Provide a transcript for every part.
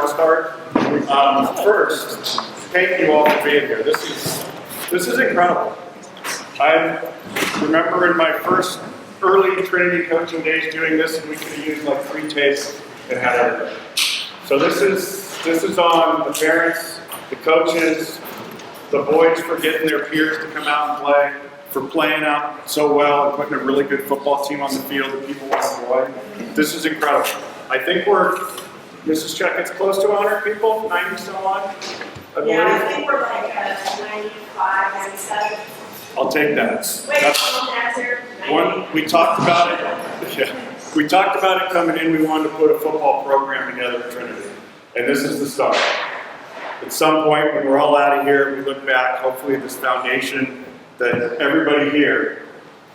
start. First, thank you all for being here. This is incredible. I remember in my first early Trinity coaching days doing this, and we could have used like 3 tapes and had everything. So this is on the parents, the coaches, the boys for getting their peers to come out and play, for playing out so well and putting a really good football team on the field that people want to play. This is incredible. I think Mrs. Chuck, it's close to 100 people, 90 some odd. Yeah, I think we're like 95, 97. I'll take that. Wait, One, we talked about it. Yeah, we talked about it coming in. We wanted to put a football program together at Trinity, and this is the start. At some point, when we're all out of here, we look back. Hopefully, this foundation that everybody here,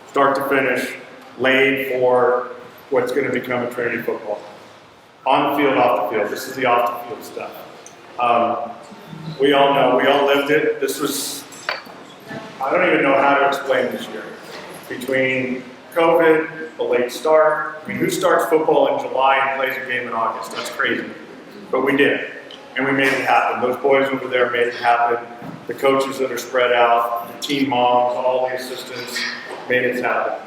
start to finish, laid for what's going to become a Trinity football. On the field, off the field. This is the off the field stuff. We all know. We all lived it. This was. I don't even know how to explain this year. Between COVID, a late start. I mean, who starts football in July and plays a game in August? That's crazy. But we did. And we made it happen. Those boys over there made it happen. The coaches that are spread out, the team moms, all the assistants made it happen.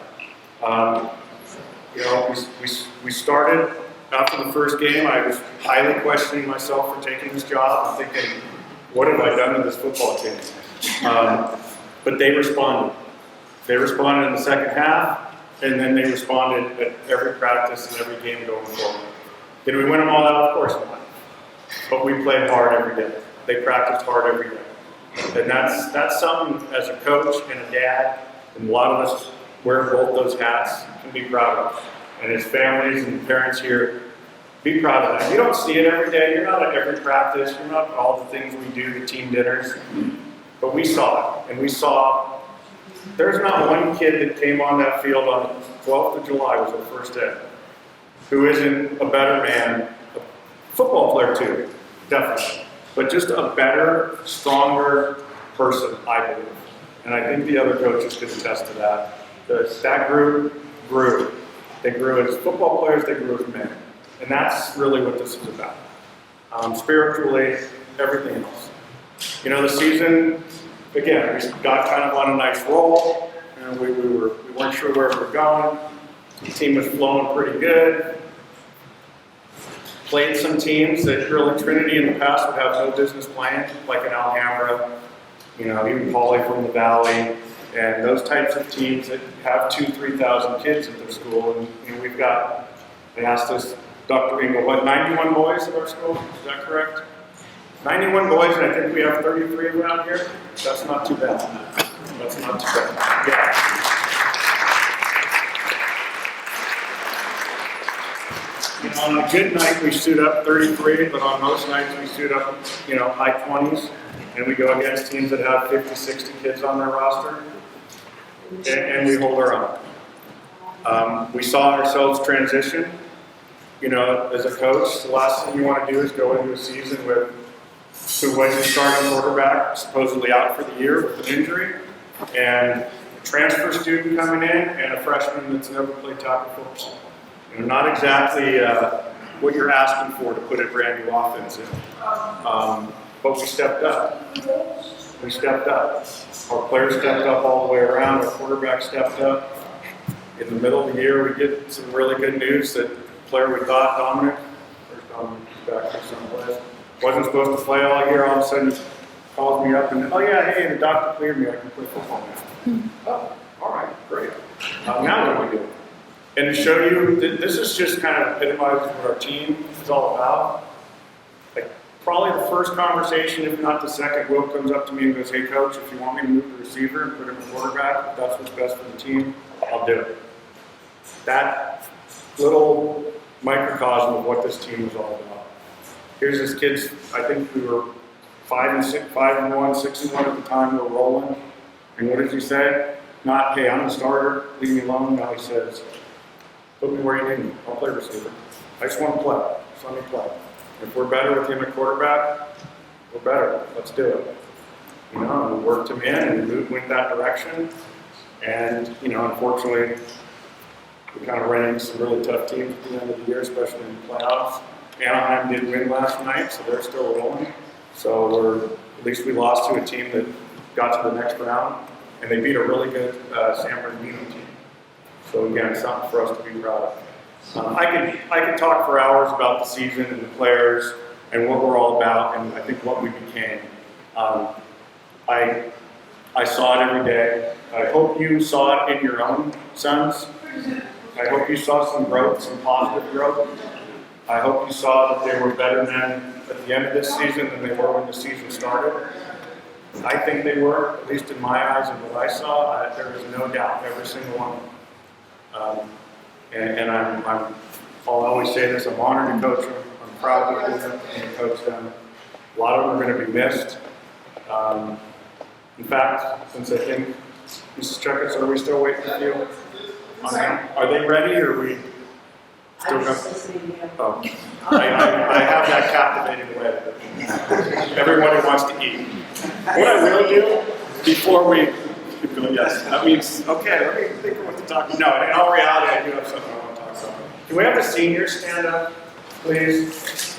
We started after the first game. I was highly questioning myself for taking this job and thinking, what have I done to this football team? But they responded. They responded in the second half, and then they responded at every practice and every game going forward. Did we win them all out? Of course not. But we played hard every day. They practiced hard every day. And that's something as a coach and a dad, and a lot of us wear both those hats, can be proud of. And as families and parents here, be proud of that. You don't see it every day. You're not at every practice. You're not at all the things we do, the team dinners. But we saw it, and we saw there's not one kid that came on that field on the 12th of July, was our first day, who isn't a better man, a football player too, definitely, but just a better, stronger person, I believe. And I think the other coaches could attest to that. That group grew. They grew as football players, they grew as men. And that's really what this is about. Spiritually, everything else. You know, the season, again, we got kind of on a nice roll, and we weren't sure where we were going. The team was flowing pretty good. Played some teams that really Trinity in the past would have no business playing, like an Alhambra, even Pauly from the Valley, and those types of teams that have 2,000-3,000 kids at their school. And we've got, they asked us, Dr. Engel, 91 boys at our school? Is that correct? 91 boys, and I think we have 33 around here. That's not too bad. That's not too bad. Yeah. On a good night, we suit up 33, but on most nights, we suit up, high 20s, and we go against teams that have 50, 60 kids on their roster, and we hold our own. We saw ourselves transition. As a coach, the last thing you want to do is go into a season with who was the starting quarterback, supposedly out for the year with an injury, and a transfer student coming in, and a freshman that's never played tackle football. Not exactly what you're asking for to put a brand new offense in. But we stepped up. We stepped up. Our players stepped up all the way around. Our quarterback stepped up. In the middle of the year, we get some really good news that the player we thought, Dominic, back to someplace, wasn't supposed to play all year. All of a sudden, he calls me up and, hey, the doctor cleared me. I can play football now. Oh, all right, great. Now what do we do? And to show you, this is just kind of epitomizes what our team is all about. Like, probably the first conversation, if not the second, Will comes up to me and goes, hey, coach, if you want me to move the receiver and put him in quarterback, if that's what's best for the team, I'll do it. That little microcosm of what this team is all about. Here's this kid's, I think we were 5-1, 6-1 at the time we were rolling. And what does he say? Not, hey, I'm the starter, leave me alone. Now he says, put me where you need me. I'll play receiver. I just want to play. Just let me play. If we're better with him at quarterback, we're better. Let's do it. We worked him in and we went that direction. And, unfortunately, we kind of ran into some really tough teams at the end of the year, especially in the playoffs. Anaheim did win last night, so they're still rolling. So at least we lost to a team that got to the next round, and they beat a really good San Bernardino team. So again, something for us to be proud of. I could talk for hours about the season and the players and what we're all about, and I think what we became. I saw it every day. I hope you saw it in your own sons. I hope you saw some growth, some positive growth. I hope you saw that they were better than at the end of this season than they were when the season started. I think they were, at least in my eyes and what I saw. There is no doubt, every single one. I'll always say this, I'm honored to coach them. I'm proud to coach them. A lot of them are going to be missed. In fact, since I think Mrs. Chuckett, are we still waiting for you? Are they ready, or are we still going? Oh, I have that captivating way. Everybody wants to eat. What I will do before we keep going, yes, that means, okay, let me think of what to talk about. No, in all reality, I do have something I want to talk about. Can we have the seniors stand up, please?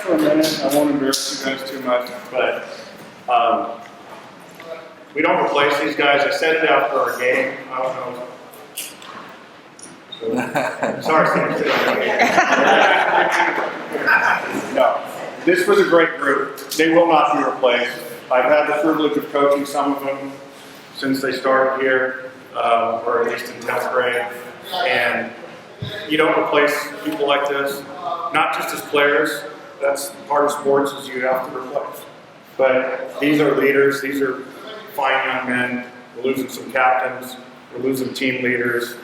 For a minute, I won't embarrass you guys too much, but we don't replace these guys. I said it after our game. I don't know. So, sorry, Steve. No, this was a great group. They will not be replaced. I've had the privilege of coaching some of them since they started here, or at least in 10th grade. And you don't replace people like this, not just as players. That's part of sports, is you have to replace. But these are leaders. These are fine young men. We're losing some captains. We're losing team leaders.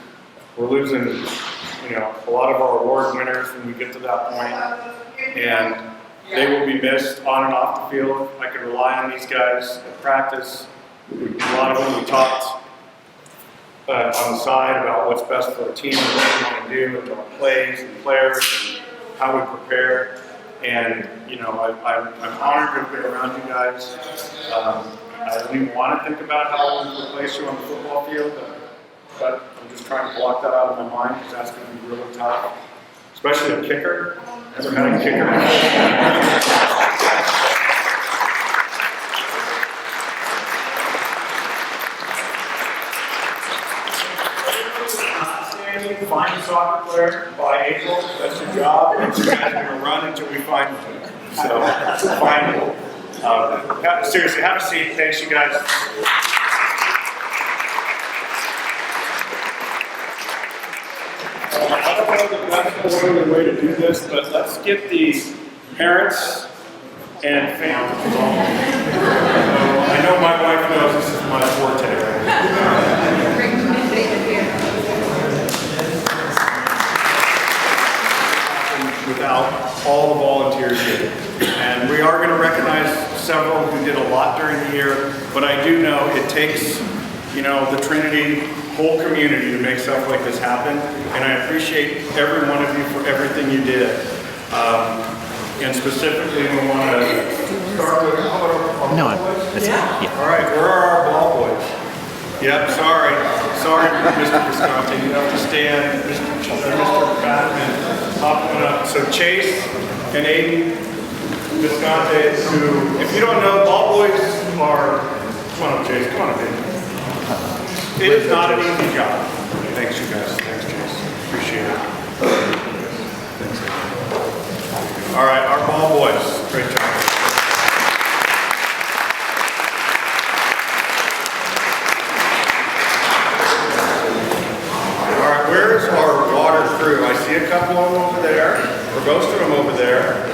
We're losing, a lot of our award winners when we get to that point. And they will be missed on and off the field. I can rely on these guys at practice. A lot of them we talked on the side about what's best for the team and what we want to do and our plays and players and how we prepare. And, I'm honored to have been around you guys. I don't even want to think about how we replace you on the football field, but I'm just trying to block that out of my mind because that's going to be really tough, especially a kicker. Never had a kicker. Find a soccer player by April. That's your job. And you guys are going to run until we find one. So, find it. Seriously, have a seat. Thanks, you guys. I don't know that that's the way to do this, but let's get the parents and families involved. I know my wife knows this is my forte. Without all the volunteers here. And we are going to recognize several who did a lot during the year, but I do know it takes, the Trinity whole community to make stuff like this happen, and I appreciate every one of you for everything you did. And specifically, we want to start with No, that's yeah. All right, where are our ball boys? Yep, sorry, Mr. Visconti, you have to stand, Mr. Batman, hop one up. So Chase and Aiden Visconti, who, if you don't know, ball boys are, come on up, Chase, come on up, Aiden. It is not an easy job. Thanks, you guys. Thanks, Chase. Appreciate it. Thanks. All right, our ball boys, great job. I see a couple of them over there, or most of them over there.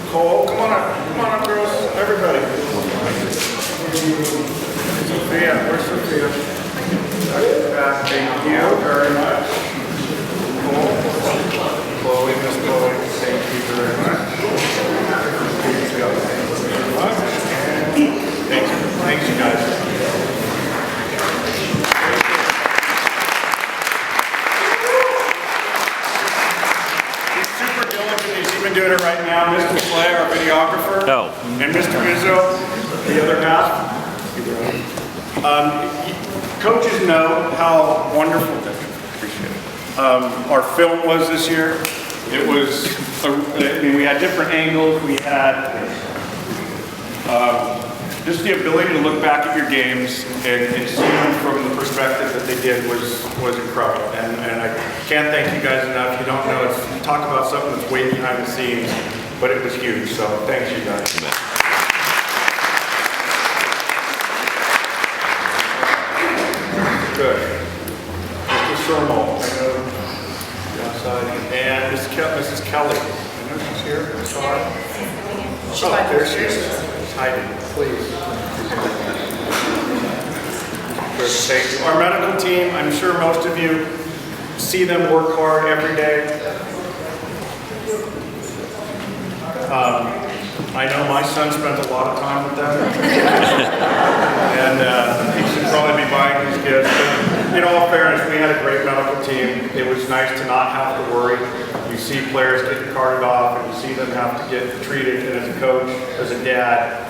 Cole, come on up, girls, everybody. Sophia, where's Sophia? Thank you very much. Cole, Chloe, Miss Chloe, thank you very much. Thanks, you guys. Doing it right now. Mr. Slayer, our video Coaches know how wonderful, appreciate it, our film was this year. It was, we had different angles. We had just the ability to look back at your games and see them from the perspective that they did was incredible. And I can't thank you guys enough. You don't know, you talk about something that's way behind the scenes, but it was huge. So thanks you guys. Good. Mr. Sermo, I know you're outside. And Mrs. Kelly. I know she's here. Sorry. Oh, there she is. She's hiding. Please. Good, thank you. Our medical team, I'm sure most of you see them work hard every day. I know my son spent a lot of time with them. And he should probably be buying these gifts. But in all fairness, we had a great medical team. It was nice to not have to worry. You see players getting carted off and you see them have to get treated. And as a coach, as a dad,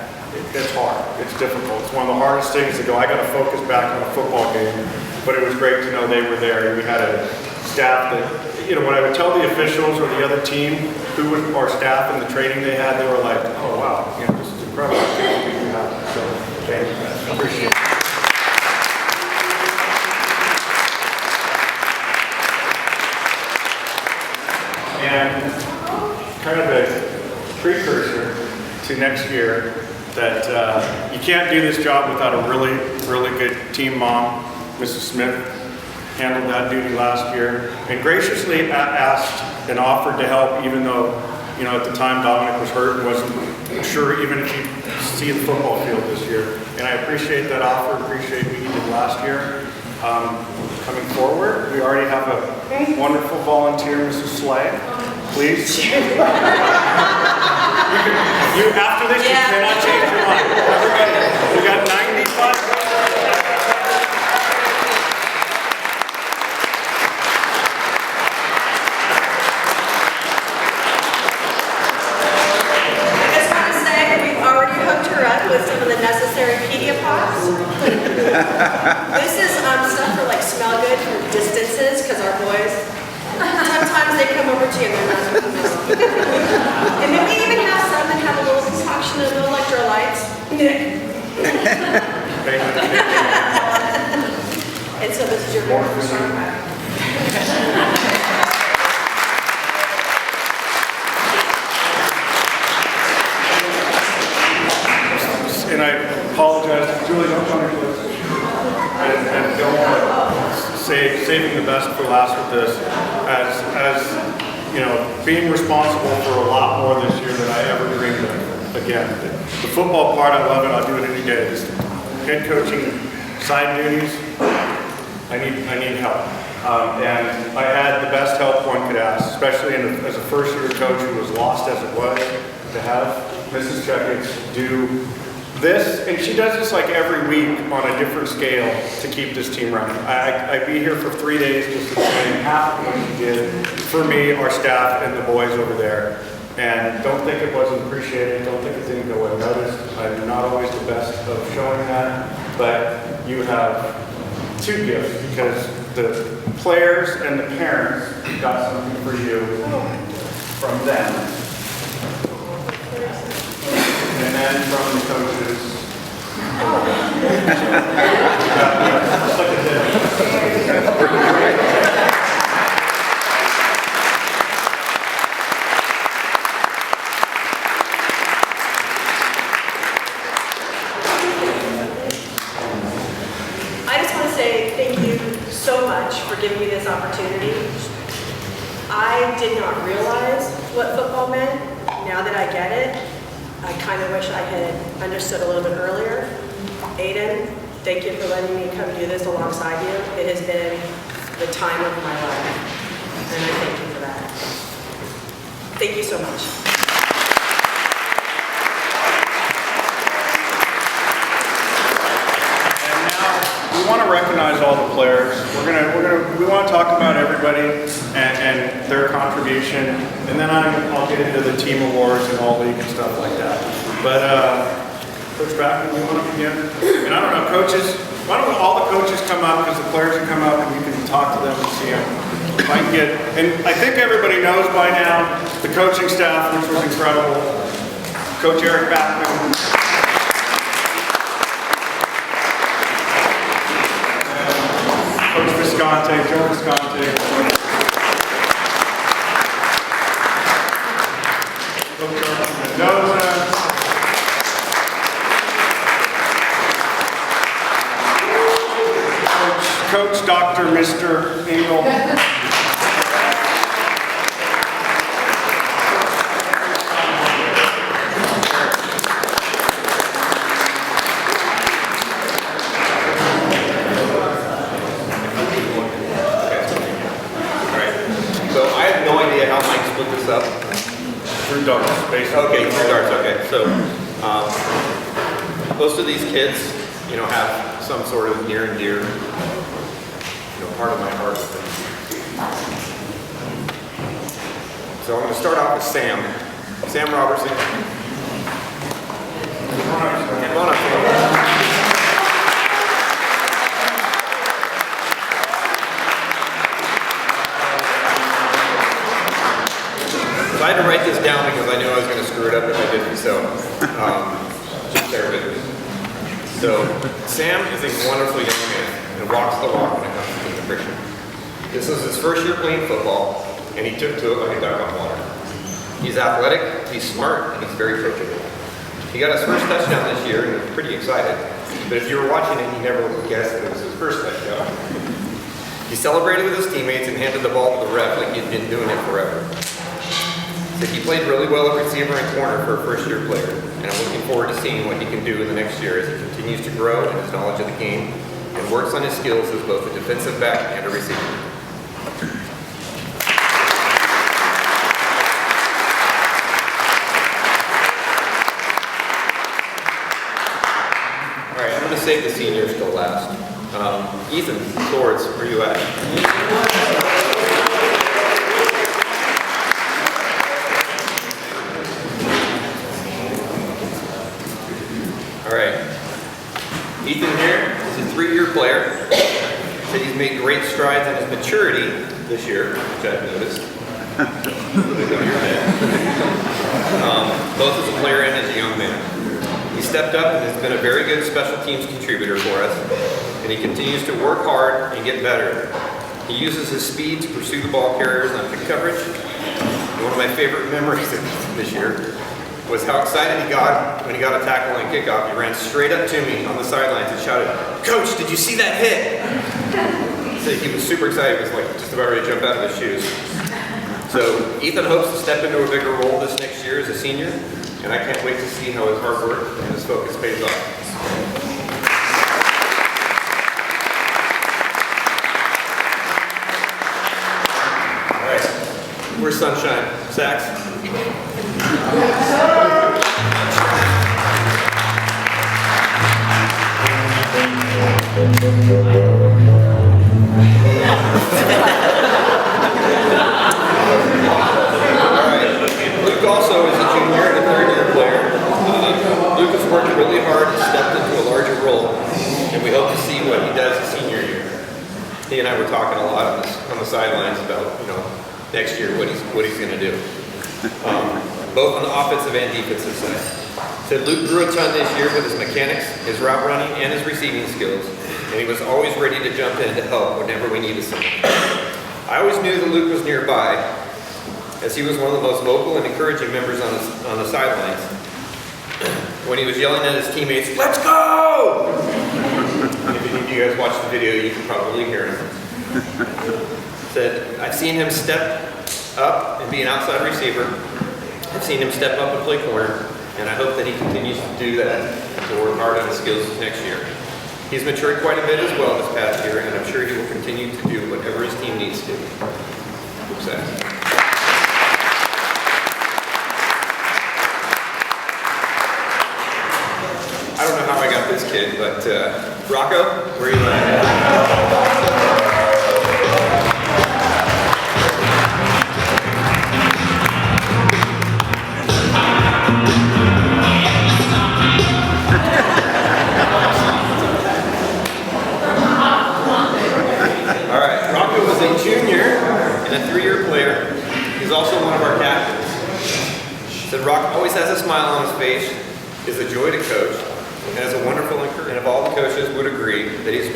it's hard. It's difficult. It's one of the hardest things to go, I got to focus back on a football game. But it was great to know they were there. We had a staff that, when I would tell the officials or the other team who was our staff and the training they had, they were like, oh wow, this is incredible. So thank you guys. Appreciate it. And kind of a precursor to next year, that you can't do this job without a really, really good team mom. Mrs. Smith handled that duty last year and graciously asked and offered to help, even though, at the time Dominic was hurt and wasn't sure even if he'd see the football field this year. And I appreciate that offer, appreciate what you did last year. Coming forward, we already have a wonderful volunteer, Mrs. Slay. Please. You after this, you cannot change your mind. Everybody, we got 95. With some of the necessary Pediapods. This is stuff for smell good from distances, because our boys, sometimes they come over to you and they're not supposed to. And then we even have some that have a little concoction of electrolytes. And so this is your very first pack. And I apologize, Julie, don't come here. And don't want to saving the best for last with this. As being responsible for a lot more this year than I ever dreamed of. Again, the football part, I love it. I'll do it any day. This head coaching side duties, I need help. And I had the best help one could ask, especially as a first-year coach who was lost as it was, to have Mrs. Checkets do this, and she does this every week on a different scale to keep this team running. I'd be here for 3 days just explaining half of what she did for me, our staff, and the boys over there. And don't think it wasn't appreciated, don't think it didn't go unnoticed. I'm not always the best of showing that, but you have two gifts, because the players and the parents got something for you from them. And then from the coaches. I just want to say thank you so much for giving me this opportunity. I did not realize what football meant. Now that I get it, I kind of wish I had understood a little bit earlier. Aiden, thank you for letting me come do this alongside you. It has been the time of my life, and I thank you for that. Thank you so much. And now we want to recognize all the players. We want to talk about everybody and their contribution, and then I'll get into the team awards and all league and stuff like that. But Coach Backman, you want to begin? And I don't know, coaches, why don't all the coaches come up, because the players will come up and you can talk to them and see them. If I can get, and I think everybody knows by now, the coaching staff, which was incredible. Coach Eric Backman. Coach Visconti, Joe Visconti. Coach Mendoza. Coach Dr. Mr. Engel. Through darts, basically. Okay, through darts, okay. So, most of these kids, have some sort of near and dear, part of my heart with them. So I'm going to start off with Sam. Sam Robertson. Come on up, Sam. I had to write this down because I knew I was going to screw it up if I didn't, so just bear with me. So Sam is a wonderful young man and walks the walk when it comes to nutrition. This is his first year playing football, and he took to it like a duck on water. He's athletic, he's smart, and he's very approachable. He got his first touchdown this year, and he was pretty excited. But if you were watching it, you never would have guessed that it was his first touchdown. He celebrated with his teammates and handed the ball to the ref like he'd been doing it forever. So he played really well at receiver and corner for a first-year player, and I'm looking forward to seeing what he can do in the next year as he continues to grow in his knowledge of the game and works on his skills as both a defensive back and a receiver. All right, I'm going to save the seniors till last. Ethan Swords, where are you at? All right, Ethan here is a 3-year player. Said he's made great strides in his maturity this year, which I've noticed. Both as a player and as a young man. He stepped up and has been a very good special teams contributor for us, and he continues to work hard and get better. He uses his speed to pursue the ball carriers on pick coverage. And one of my favorite memories of this year was how excited he got when he got a tackle on kickoff. He ran straight up to me on the sidelines and shouted, "Coach, did you see that hit?" So he was super excited. He was like just about ready to jump out of his shoes. So Ethan hopes to step into a bigger role this next year as a senior, and I can't wait to see how his hard work and his focus pays off. All right, where's Sunshine? Sax? Luke also is a junior and a 3rd-year player. Luke has worked really hard and stepped into a larger role, and we hope to see what he does his senior year. He and I were talking a lot on the sidelines about, next year what he's going to do, both on the offensive and defensive side. Said Luke grew a ton this year with his mechanics, his route running, and his receiving skills, and he was always ready to jump in to help whenever we needed something. I always knew that Luke was nearby, as he was one of the most vocal and encouraging members on the sidelines. When he was yelling at his teammates, "Let's go!" If any of you guys watch the video, you can probably hear him. Said, I've seen him step up and be an outside receiver. I've seen him step up and play corner, and I hope that he continues to do that to work hard on his skills next year. He's matured quite a bit as well this past year, and I'm sure he will continue to do whatever his team needs to. Success. I don't know how I got this kid, but Rocco, where are you at?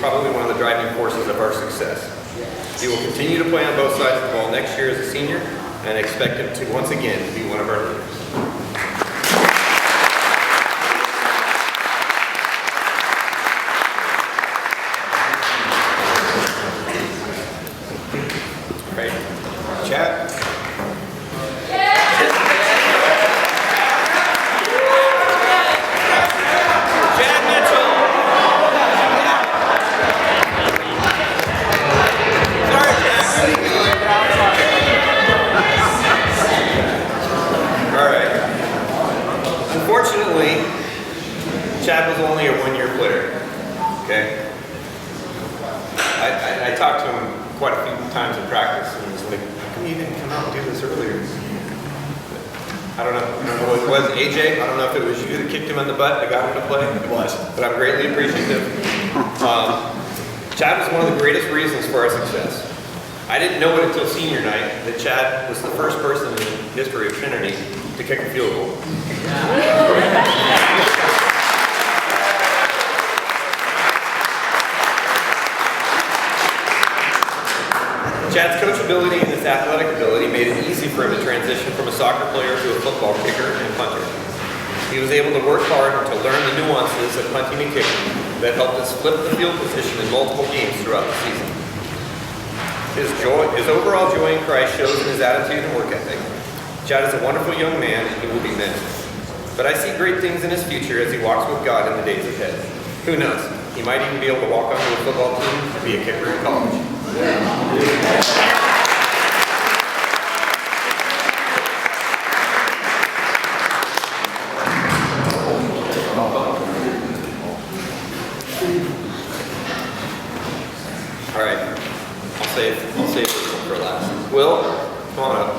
probably one of the driving forces of our success. He will continue to play on both sides of the ball next year as a senior, and I expect him to once again be one of our leaders. All right, Chad. Unfortunately, Chad was only a one-year player, okay? I talked to him quite a few times in practice, and he was like, how come you didn't come out and do this earlier? I don't know what it was. AJ, I don't know if it was you that kicked him in the butt that got him to play. It was. But I'm greatly appreciative. Chad was one of the greatest reasons for our success. I didn't know it until senior night that Chad was the first person in the history of Trinity to kick a field goal. Chad's coachability and his athletic ability made it easy for him to transition from a soccer player to a football kicker and punter. He was able to work hard to learn the nuances of punting and kicking that helped us flip the field position in multiple games throughout the season. His overall joy in Christ shows in his attitude and work ethic. Chad is a wonderful young man and he will be missed. But I see great things in his future as he walks with God in the days ahead. Who knows? He might even be able to walk onto a football team and be a kicker in college. All right, I'll save this one for last. Will, come on up.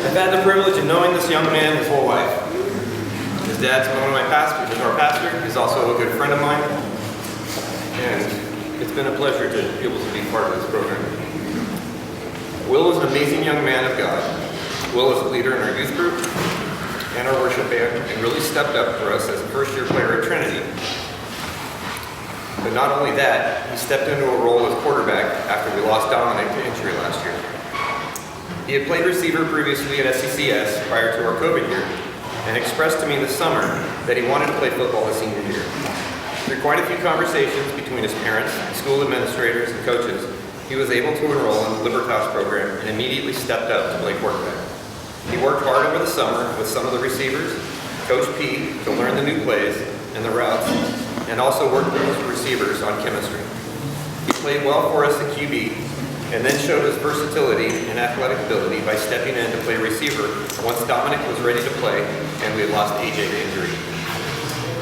I've had the privilege of knowing this young man his whole life. His dad's one of my pastors, our pastor. He's also a good friend of mine. And it's been a pleasure to be able to be part of this program. Will is an amazing young man of God. Will is a leader in our youth group and our worship band and really stepped up for us as a first-year player at Trinity. But not only that, he stepped into a role as quarterback after we lost Dominic to injury last year. He had played receiver previously at SCCS prior to our COVID year and expressed to me this summer that he wanted to play football his senior year. Through quite a few conversations between his parents, school administrators, and coaches, he was able to enroll in the Libertas program and immediately stepped up to play quarterback. He worked hard over the summer with some of the receivers, Coach P, to learn the new plays and the routes, and also worked with the receivers on chemistry. He played well for us at QB, and then showed his versatility and athletic ability by stepping in to play receiver once Dominic was ready to play and we had lost AJ to injury.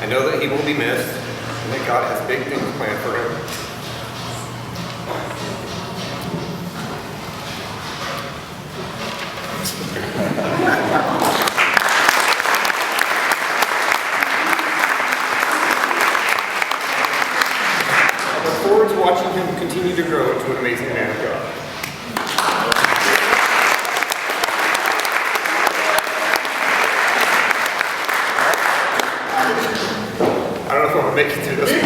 I know that he will be missed, and that God has big things planned for him. I look forward to watching him continue to grow into an amazing man of God. I don't know if I'm going to make it through this one.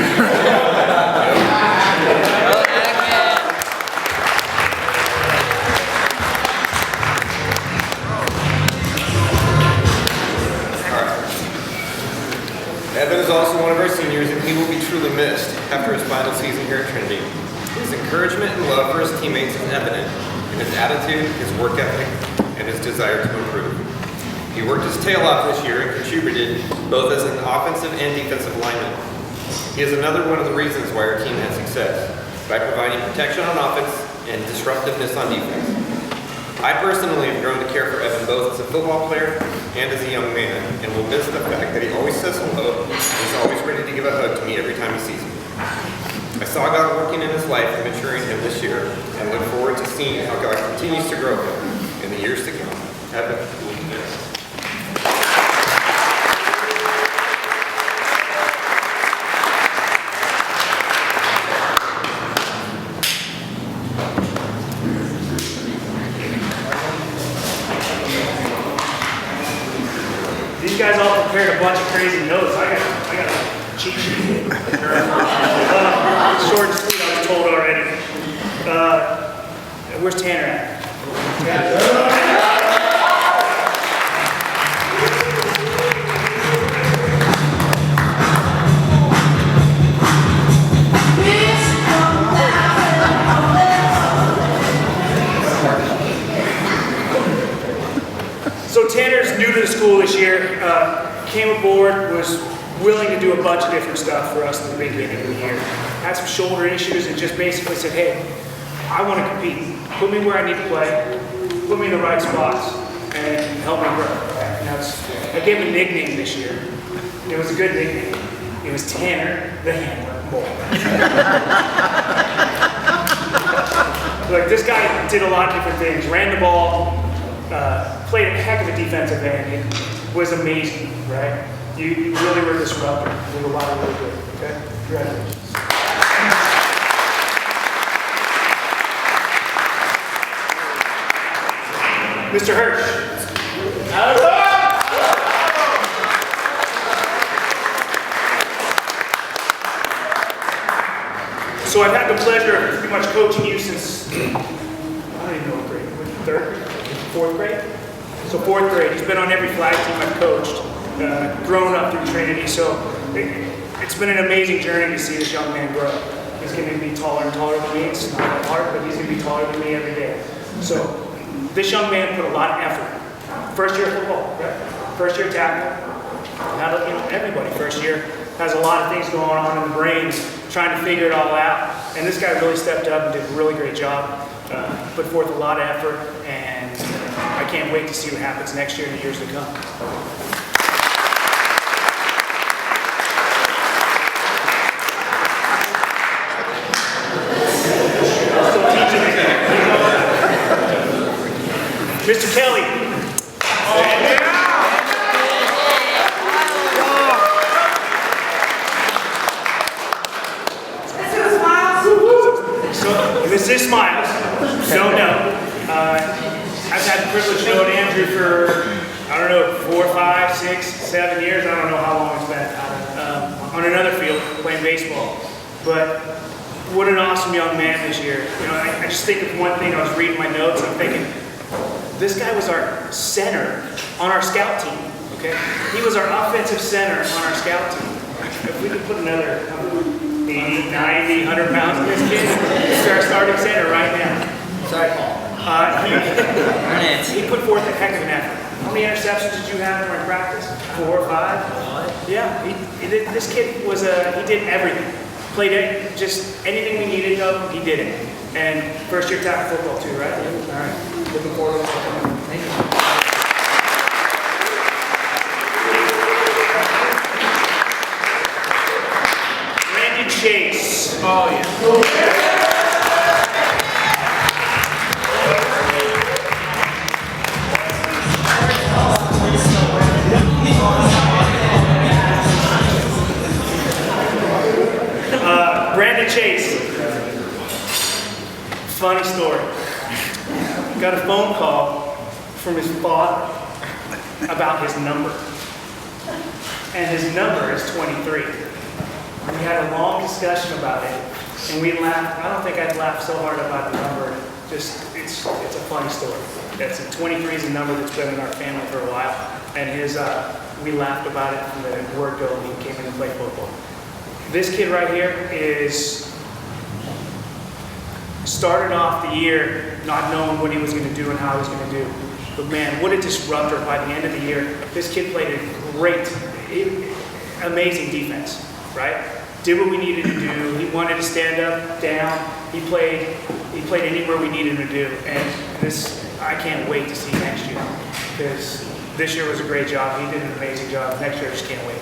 Evan is also one of our seniors, and he will be truly missed after his final season here at Trinity. His encouragement and love for his teammates is evident in his attitude, his work ethic, and his desire to improve. He worked his tail off this year and contributed both as an offensive and defensive lineman. He is another one of the reasons why our team had success, by providing protection on offense and disruptiveness on defense. I personally have grown to care for Evan both as a football player and as a young man, and will miss the fact that he always says hello and is always ready to give a hug to me every time he sees me. I saw God working in his life and maturing him this year, and look forward to seeing how God continues to grow him in the years to come. Evan, you will be missed. guys all prepared a bunch of crazy notes. I got a cheat sheet. Short and sweet, I was told already. Where's Tanner at? So Tanner's new to the school this year, came aboard, was willing to do a bunch of different stuff for us at the beginning of the year. Had some shoulder issues and just basically said, hey, I want to compete. Put me where I need to play, put me in the right spots, and help me grow. I gave him a nickname this year. It was a good nickname. It was Tanner the Handler Boy. Like, this guy did a lot of different things. Ran the ball, played a heck of a defensive end. It was amazing, right? You really were disruptive. You did a lot of really good, okay? Congratulations. Mr. Hirsch. So I've had the pleasure of pretty much coaching you since, I don't even know what grade, fourth grade? So fourth grade. He's been on every flag team I've coached, grown up through Trinity. So it's been an amazing journey to see this young man grow. He's going to be taller and taller than me. It's not that hard, but he's going to be taller than me every day. So this young man put a lot of effort. First year of football, right? First year tackle. Now, everybody first year has a lot of things going on in the brains, trying to figure it all out. And this guy really stepped up and did a really great job. Put forth a lot of effort, and I can't wait to see what happens next year and the years to come. Mr. Kelly. This is Miles. Don't know. I've had the privilege of knowing Andrew for, I don't know, 4, 5, 6, 7 years. I don't know how long it's been on another field playing baseball. But what an awesome young man this year. You know, I just think of one thing. I was reading my notes and I'm thinking, this guy was our center on our scout team. Okay, he was our offensive center on our scout team. If we could put another 80, 90, 100 pounds in this kid, he's our starting center right now. Sorry, Paul. He put forth a heck of an effort. How many interceptions did you have during practice? 4 or 5? Yeah, this kid was he did everything. Played it, just anything we needed of, he did it. And first year tackle football too, right? All right. Looking forward to it. Thank you. Chase. Oh, yeah. Brandon Chase. Funny story. Got a phone call from his father about his number. And his number is 23. We had a long discussion about it, and we laughed. I don't think I'd laughed so hard about the number. Just, it's a funny story. 23 is a number that's been in our family for a while, and we laughed about it from the word go when he came in to play football. This kid right here started off the year not knowing what he was going to do and how he was going to do. But man, what a disruptor by the end of the year. This kid played a great, amazing defense, right? Did what we needed to do. He wanted to stand up, down. He played anywhere we needed him to do. And I can't wait to see next year, because this year was a great job. He did an amazing job. Next year, I just can't wait.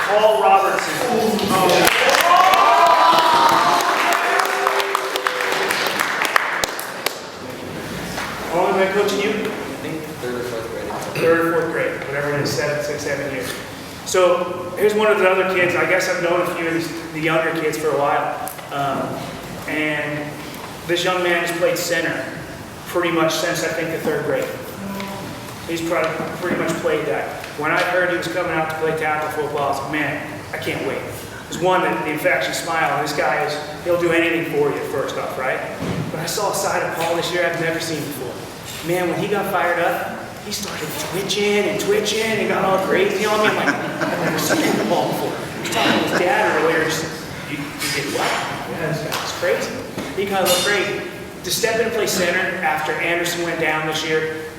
Paul Robertson. How long have I been coaching you? I think 3rd or 4th grade. 3rd or 4th grade, whatever it is, 7 years. So here's one of the other kids. I guess I've known a few of the younger kids for a while. And This young man has played center pretty much since, I think, the 3rd grade. He's probably pretty much played that. When I heard he was coming out to play tackle football, I was like, man, I can't wait. There's one, that the infectious smile. This guy he'll do anything for you, first off, right? But I saw a side of Paul this year I've never seen before. Man, when he got fired up, he started twitching and got all crazy on me. I'm like, I've never seen him ball before. He was talking to his dad earlier. You did what? Yeah, this guy's crazy. He kind of looked crazy. To step in and play center after Anderson went down this year,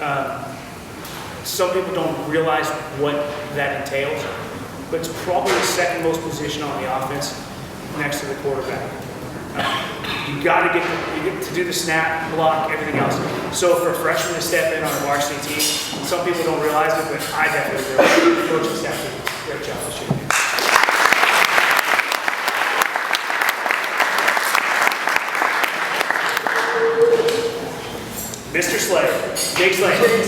some people don't realize what that entails, but it's probably the 2nd most position on the offense next to the quarterback. You got to get to do the snap, block, everything else. So for a freshman to step in on a varsity team, some people don't realize it, but I definitely realize it. The coaching staff did a great job this year. Mr. Slade, Jake Slade. This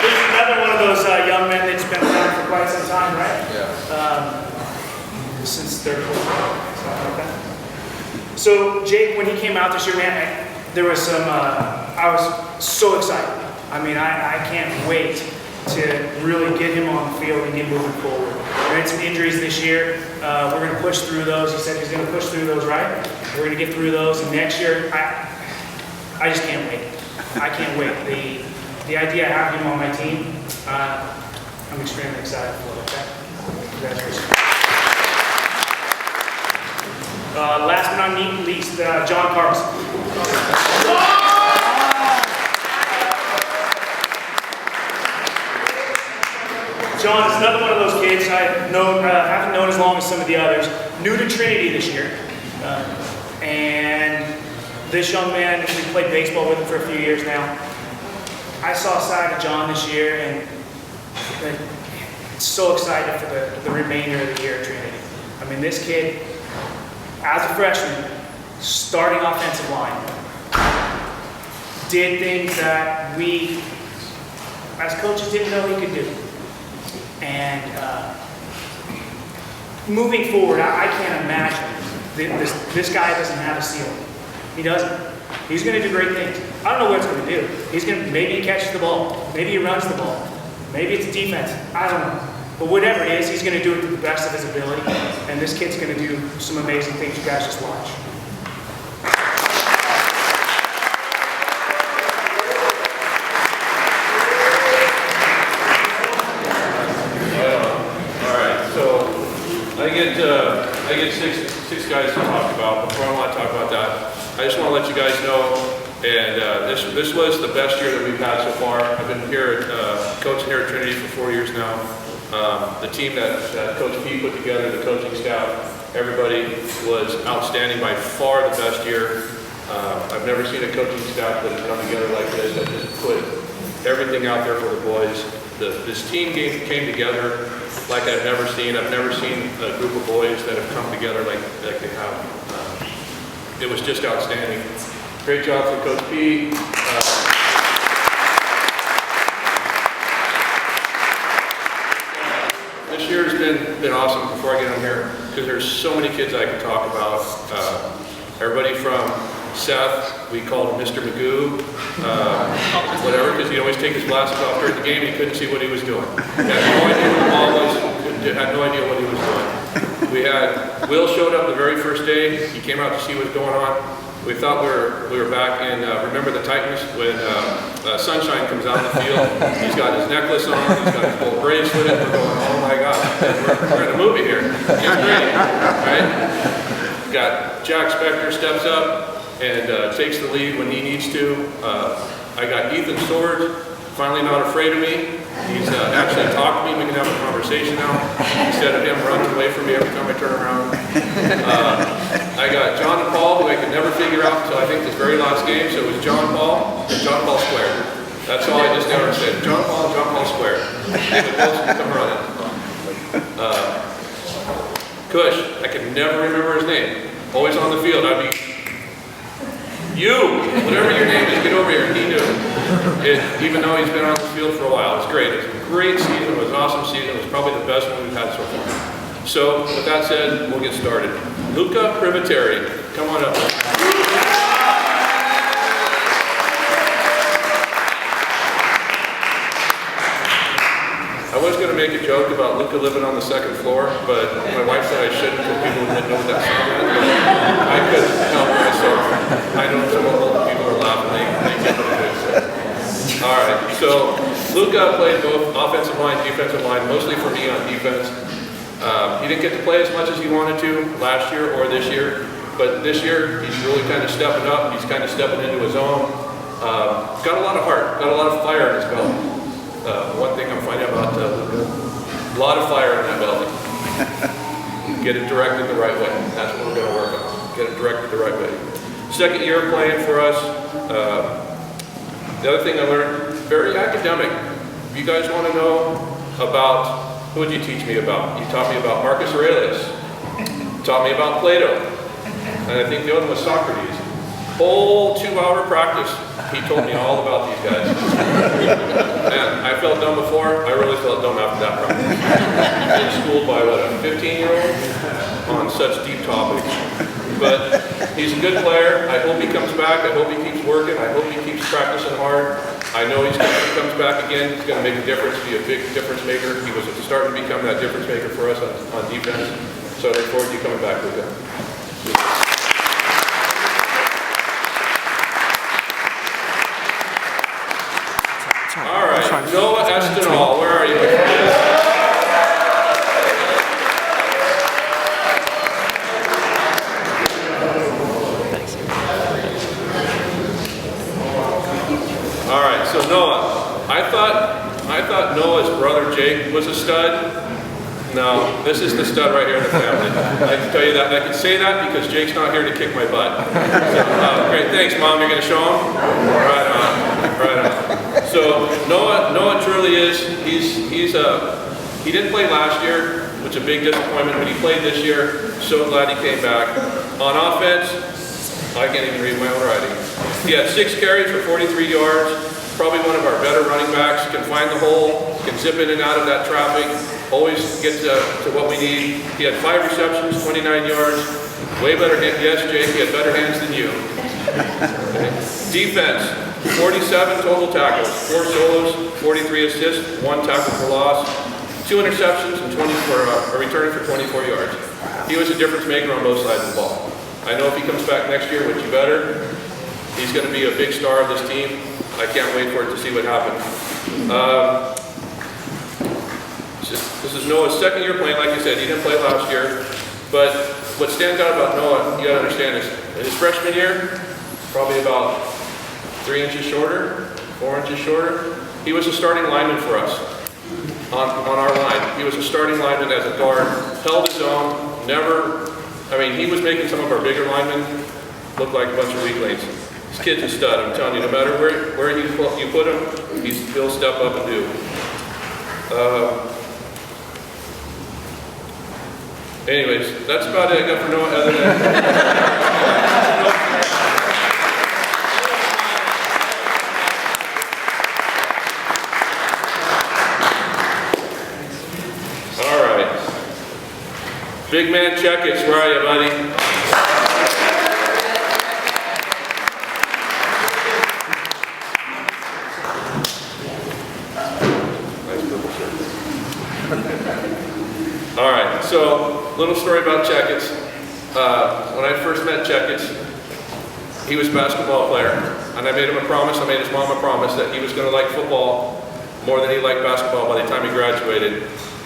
is another one of those young men that's been around for quite some time, right? Yeah. Since 3rd grade, something like that. So Jake, when he came out this year, man, there was some, I was so excited. I mean, I can't wait to really get him on the field and get moving forward. We had some injuries this year. We're going to push through those. He said he's going to push through those, right? We're going to get through those. And next year, I just can't wait. I can't wait. The idea of having him on my team, I'm extremely excited for it. Okay? Congratulations. Last but not least, John Carlson. John is another one of those kids haven't known as long as some of the others. New to Trinity this year. And this young man, we played baseball with him for a few years now. I saw a side of John this year, and I'm so excited for the remainder of the year at Trinity. I mean, this kid, as a freshman, starting offensive line, did things that we, as coaches, didn't know he could do. And moving forward, I can't imagine this guy doesn't have a ceiling. He doesn't. He's going to do great things. I don't know what he's going to do. Maybe he catches the ball. Maybe he runs the ball. Maybe it's defense. I don't know. But whatever it is, he's going to do it to the best of his ability. And this kid's going to do some amazing things. You guys just watch. I get six guys to talk about. Before I want to talk about that, I just want to let you guys know, and this was the best year that we've had so far. I've been here coaching here at Trinity for 4 years now. The team that Coach P put together, the coaching staff, everybody was outstanding, by far the best year. I've never seen a coaching staff that has come together like this, that just put everything out there for the boys. This team came together like I've never seen. I've never seen a group of boys that have come together like they have. It was just outstanding. Great job for Coach P. This year has been awesome before I get on here, because there's so many kids I can talk about. Everybody from Seth, we called him Mr. Magoo, whatever, because he'd always take his glasses off during the game and he couldn't see what he was doing. He had no idea what the ball was, had no idea what he was doing. We had, Will showed up the very first day. He came out to see what's going on. We thought we were back in, remember the Titans, when Sunshine comes out in the field. He's got his necklace on, he's got his gold bracelet. We're going, oh my God, we're in a movie here. It's great, right? Got Jack Spector steps up and takes the lead when he needs to. I got Ethan Sword, finally not afraid of me. He's actually talked to me. We can have a conversation now, instead of him running away from me every time I turn around. I got John and Paul, who I could never figure out until I think this very last game. So it was John Paul and John Paul squared. That's all I just never said. John Paul squared. David Wilson, come running. Cush, I could never remember his name. Always on the field, I'd be, you, whatever your name is, get over here. He knew. Even though he's been on the field for a while. It's great. It was a great season. It was an awesome season. It was probably the best one we've had so far. So with that said, we'll get started. Luca Privateri, come on up. I was going to make a joke about Luca living on the second floor, but my wife said I shouldn't because people wouldn't know what that song is. But I couldn't help myself. I know some old people are laughing. They get what it is. All right, so Luca played both offensive line, defensive line, mostly for me on defense. He didn't get to play as much as he wanted to last year or this year, but this year he's really kind of stepping up. He's kind of stepping into his own. Got a lot of heart, got a lot of fire in his belly. One thing I'm finding out about Luca, a lot of fire in that belly. Get it directed the right way. That's what we're going to work on. Get it directed the right way. Second year playing for us. The other thing I learned, very academic. If you guys want to know about, who would you teach me about? You taught me about Marcus Aurelius. You taught me about Plato. And I think the other one was Socrates. Whole 2-hour practice. He told me all about these guys. Man, I felt dumb before. I really felt dumb after that practice. Being schooled by, what, a 15-year-old on such deep topics. But he's a good player. I hope he comes back. I hope he keeps working. I hope he keeps practicing hard. I know if he comes back again, he's going to make a difference, be a big difference maker. He was starting to become that difference maker for us on defense. So I look forward to you coming back, Luca. All right, Noah Estinol, where are you? All right, so Noah, I thought Noah's brother Jake was a stud. No, this is the stud right here in the family. I can tell you that. I can say that because Jake's not here to kick my butt. So, great, thanks, Mom. You're going to show him? Right on, right on. So Noah truly is. He didn't play last year, which is a big disappointment, but he played this year. So glad he came back. On offense, I can't even read my own writing. He had 6 carries for 43 yards. Probably one of our better running backs. Can find the hole, can zip in and out of that traffic. Always get to what we need. He had 5 receptions, 29 yards. Way better hands. Yes, Jake, he had better hands than you. Okay. Defense, 47 total tackles, 4 solos, 43 assists, 1 tackle for loss, 2 interceptions, and a return for 24 yards. He was a difference maker on both sides of the ball. I know if he comes back next year, which he better, he's going to be a big star of this team. I can't wait for it to see what happens. This is Noah's second year playing. Like I said, he didn't play last year. But what stands out about Noah, you got to understand, is in his freshman year, probably about 3 inches shorter, 4 inches shorter. He was a starting lineman for us on our line. He was a starting lineman as a guard, held his own, he was making some of our bigger linemen look like a bunch of weaklings. This kid's a stud, I'm telling you, no matter where you put him, he'll step up and do. Anyways, that's about it I got for Noah, other than... All right. Big man Checkits, where are you, buddy? All right, so little story about Checkits. When I first met Checkits, he was a basketball player, and I made him a promise, I made his mom a promise that he was going to like football more than he liked basketball by the time he graduated.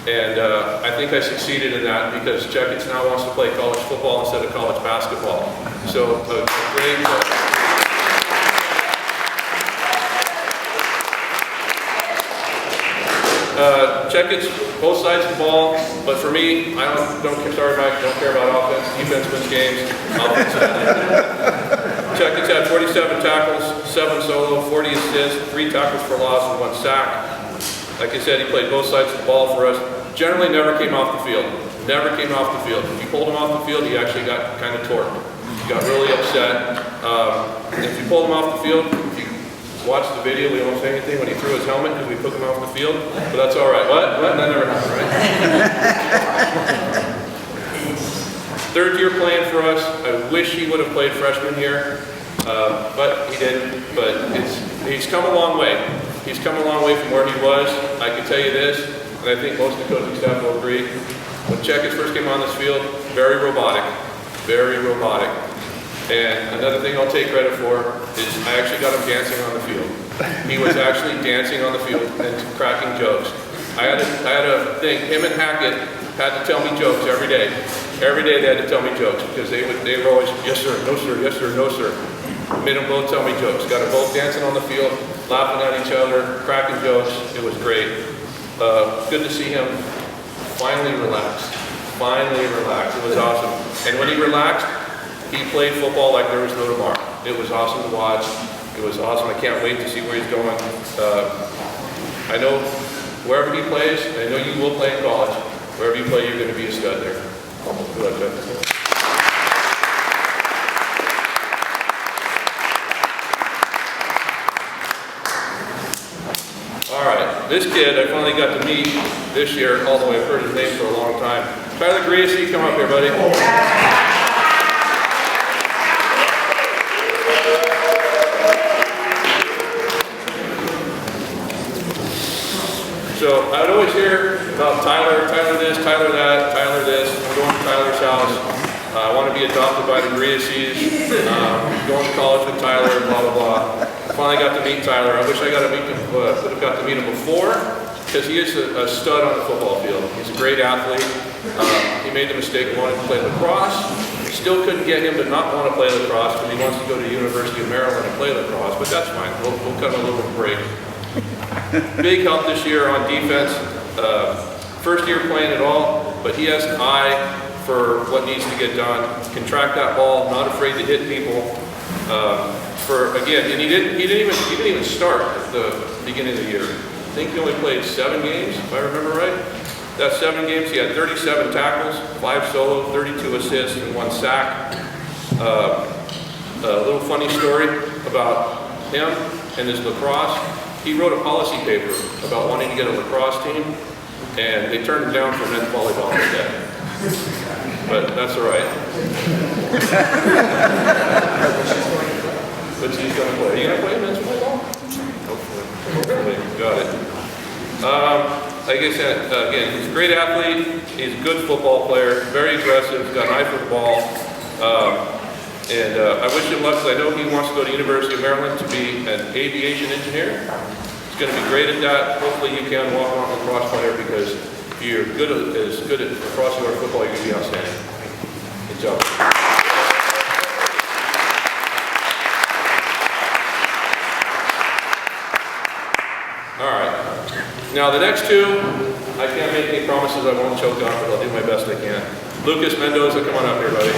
And I think I succeeded in that because Checkits now wants to play college football instead of college basketball. So a great... Checkits both sides of the ball, but for me, I don't care about offense. Defense wins games. Checkits had 47 tackles, 7 solo, 40 assists, 3 tackles for loss, and 1 sack. Like I said, he played both sides of the ball for us. Generally never came off the field. Never came off the field. If you pulled him off the field, he actually got kind of torqued. He got really upset. If you pulled him off the field, watch the video, we won't say anything when he threw his helmet because we took him off the field, but that's all right. What? That never happened, right? third year playing for us. I wish he would have played freshman year, but he didn't. But he's come a long way. He's come a long way from where he was. I can tell you this, and I think most of the coaching staff will agree. When Checkers first came on this field, very robotic, very robotic. And another thing I'll take credit for is I actually got him dancing on the field. He was actually dancing on the field and cracking jokes. I had a thing, him and Hackett had to tell me jokes every day. Every day they had to tell me jokes because they were always, yes sir, no sir, yes sir, no sir. Made them both tell me jokes. Got them both dancing on the field, laughing at each other, cracking jokes. It was great. Good to see him finally relaxed. Finally relaxed. It was awesome. And when he relaxed, he played football like there was no tomorrow. It was awesome to watch. It was awesome. I can't wait to see where he's going. I know wherever he plays, I know you will play in college. Wherever you play, you're going to be a stud there. Good luck, Jeff. All right, this kid I finally got to meet this year, although I've heard his name for a long time. Tyler Gracie, come up here, buddy. So I would always hear about Tyler this, Tyler that, Tyler this. I'm going to Tyler's house. I want to be adopted by the Griecies. Going to college with Tyler, blah, blah, blah. Finally got to meet Tyler. I wish I would have got to meet him before, because he is a stud on the football field. He's a great athlete. He made the mistake of wanting to play lacrosse. Still couldn't get him to not want to play lacrosse because he wants to go to the University of Maryland and play lacrosse, but that's fine. We'll cut him a little break. Big help this year on defense. First year playing at all, but he has an eye for what needs to get done. Can track that ball, not afraid to hit people. And he didn't even start at the beginning of the year. I think he only played 7 games, if I remember right. That's 7 games. He had 37 tackles, 5 solo, 32 assists, and 1 sack. A little funny story about him and his lacrosse. He wrote a policy paper about wanting to get a lacrosse team, and they turned him down for men's volleyball instead. But that's all right. But he's going to play. Are you going to play men's volleyball? Hopefully. Got it. Like I said, again, he's a great athlete. He's a good football player, very aggressive, got an eye for the ball. I wish him luck because I know he wants to go to University of Maryland to be an aviation engineer. He's going to be great at that. Hopefully you can walk on the lacrosse player because if you're as good at lacrosse as you are football, you're going to be outstanding. Good job. All right. Now the next two, I can't make any promises. I won't choke on, but I'll do my best I can. Lucas Mendoza, come on up here, buddy.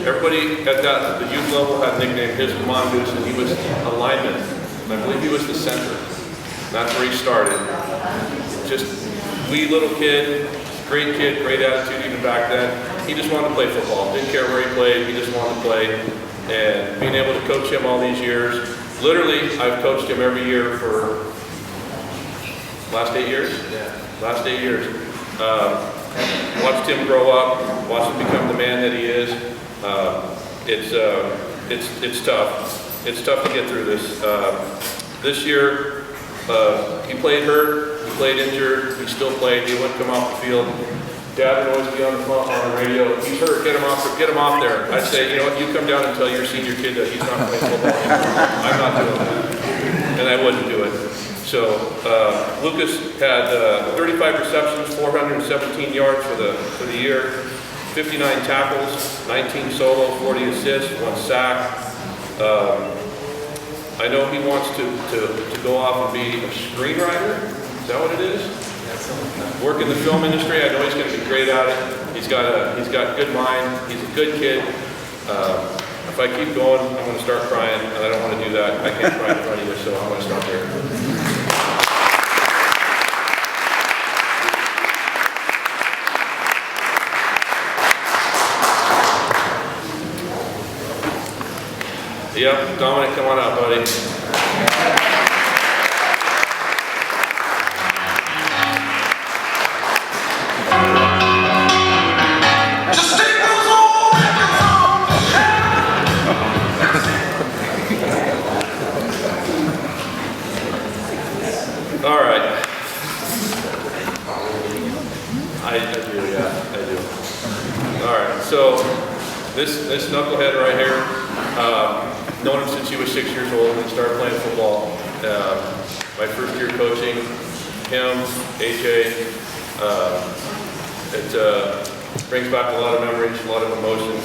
Everybody at the youth level had nicknamed his Mongoose, and he was a lineman. And I believe he was the center. And that's where he started. Just wee little kid, great attitude even back then. He just wanted to play football. Didn't care where he played, he just wanted to play. And being able to coach him all these years, literally I've coached him every year for last 8 years? Yeah. Last 8 years. Watched him grow up, watched him become the man that he is. It's tough. It's tough to get through this. This year, he played hurt, he played injured, he still played, he wouldn't come off the field. Dad would always be on the radio, he's hurt, get him off there. I'd say, you know what, you come down and tell your senior kid that he's not playing football anymore. I'm not doing that. And I wouldn't do it. So, Lucas had 35 receptions, 417 yards for the year. 59 tackles, 19 solo, 40 assists, 1 sack. I know he wants to go off and be a screenwriter. Is that what it is? Work in the film industry. I know he's going to be great at it. He's got good mind. He's a good kid. If I keep going, I'm going to start crying, and I don't want to do that. I can't cry in front of you, so I'm going to stop here. Yep, Dominic, come on out, buddy. All right. I do, yeah, I do. All right, so this knucklehead right here, known him since he was 6 years old and started playing football. My first year coaching him, AJ, it brings back a lot of memories, a lot of emotions.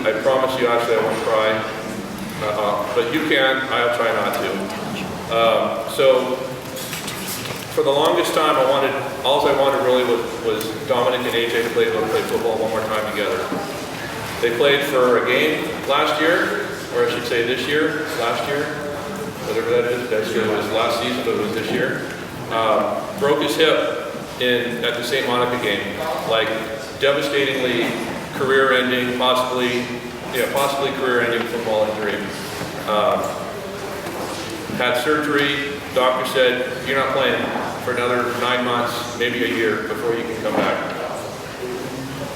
I promise you, actually, I won't cry, but you can. I'll try not to. So for the longest time, all I wanted really was Dominic and AJ to play football one more time together. They played for a game last year, or I should say this year, last year, whatever that is. It was last season, but it was this year. Broke his hip at the St. Monica game, like devastatingly career-ending, possibly career-ending football injury. Had surgery. Doctor said, you're not playing for another 9 months, maybe a year before you can come back.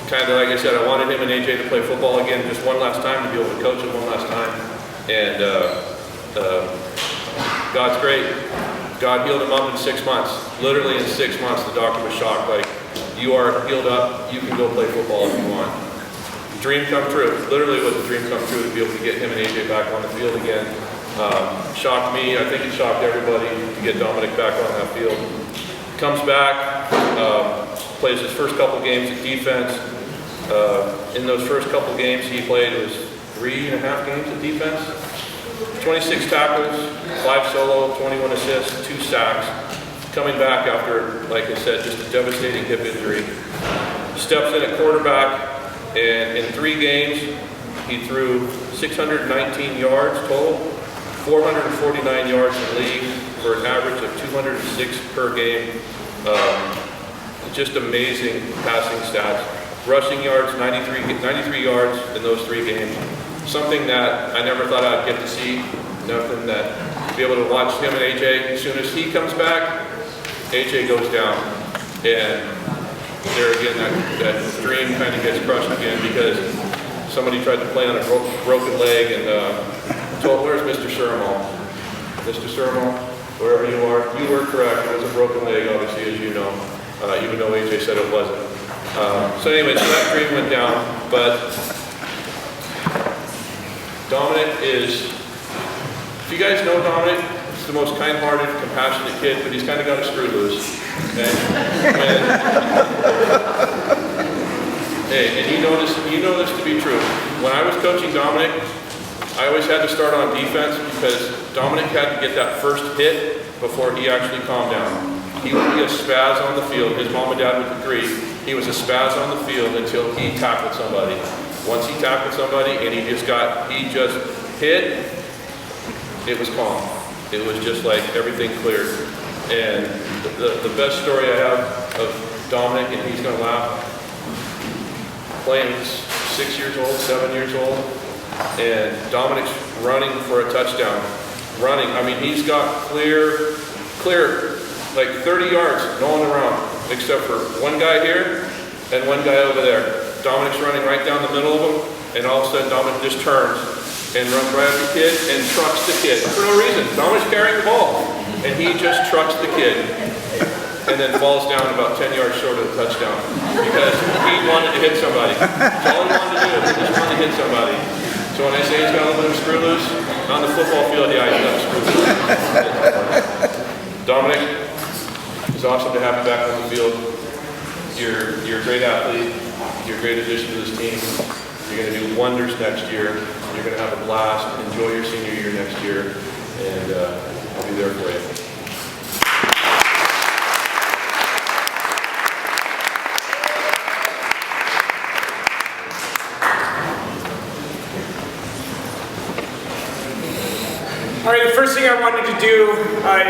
Kind of like I said, I wanted him and AJ to play football again just one last time, to be able to coach him one last time. And God's great. God healed him up in 6 months. Literally in 6 months, the doctor was shocked. Like, you are healed up, you can go play football if you want. Dream come true. Literally was a dream come true to be able to get him and AJ back on the field again. Shocked me, I think it shocked everybody to get Dominic back on that field. Comes back, plays his first couple games at defense. In those first couple games he played, it was 3.5 games at defense. 26 tackles, 5 solo, 21 assists, 2 sacks. Coming back after, like I said, just a devastating hip injury. Steps in at quarterback, and in 3 games he threw 619 yards total, 449 yards in the league for an average of 206 per game. Just amazing passing stats. Rushing yards, 93 yards in those 3 games. Something that I never thought I'd get to see. Nothing that, be able to watch him and AJ. As soon as he comes back, AJ goes down. And there again, that dream kind of gets crushed again because somebody tried to play on a broken leg and told, where's Mr. Surmo? Mr. Surmo, wherever you are, you were correct. It was a broken leg, obviously, as you know, even though AJ said it wasn't. So anyway, so that dream went down, but Dominic is, if you guys know Dominic, he's the most kind-hearted, compassionate kid, but he's kind of got a screw loose. And you know this to be true. When I was coaching Dominic, I always had to start on defense because Dominic had to get that first hit before he actually calmed down. He would be a spaz on the field. His mom and dad would agree. He was a spaz on the field until he tackled somebody. Once he tackled somebody and he just hit, it was calm. It was just like everything cleared. And the best story I have of Dominic, and he's gonna laugh, playing 6 years old, 7 years old, and Dominic's running for a touchdown. Running, I mean, he's got clear, like 30 yards, no one around, except for one guy here and one guy over there. Dominic's running right down the middle of them, and all of a sudden Dominic just turns and runs right at the kid and trucks the kid for no reason. Dominic's carrying the ball, and he just trucks the kid and then falls down about 10 yards short of the touchdown because he wanted to hit somebody. That's all he wanted to do. He just wanted to hit somebody. So when I say he's got a little bit of screw loose, on the football field, yeah, he's got a screw loose. Dominic, it's awesome to have you back on the field. You're a great athlete. You're a great addition to this team. You're going to do wonders next year. You're going to have a blast. Enjoy your senior year next year, and I'll be there for you. All right, the first thing I wanted to do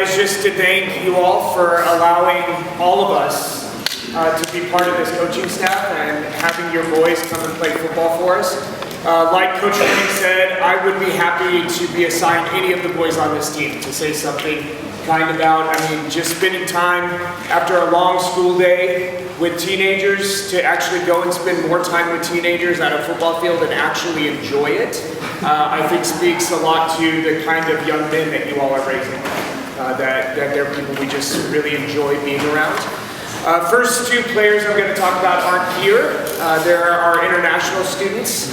is just to thank you all for allowing all of us to be part of this coaching staff and having your boys come and play football for us. Like Coach Trinity said, I would be happy to be assigned any of the boys on this team to say something kind about, just spending time after a long school day with teenagers, to actually go and spend more time with teenagers at a football field and actually enjoy it, I think speaks a lot to the kind of young men that you all are raising, that they're people we just really enjoy being around. First two players I'm going to talk about aren't here. They're our international students.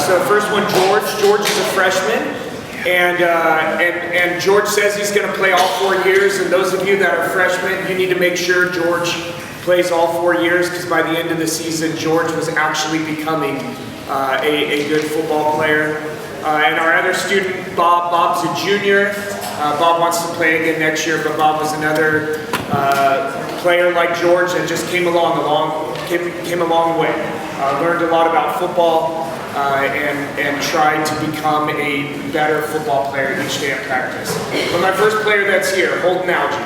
So first one, George. George is a freshman, and George says he's going to play all 4 years. And those of you that are freshmen, you need to make sure George plays all 4 years, because by the end of the season, George was actually becoming a good football player. And our other student, Bob. Bob's a junior. Bob wants to play again next year, but Bob was another player like George that just came a long way. Learned a lot about football and tried to become a better football player each day at practice. But my first player that's here, Holden Algie.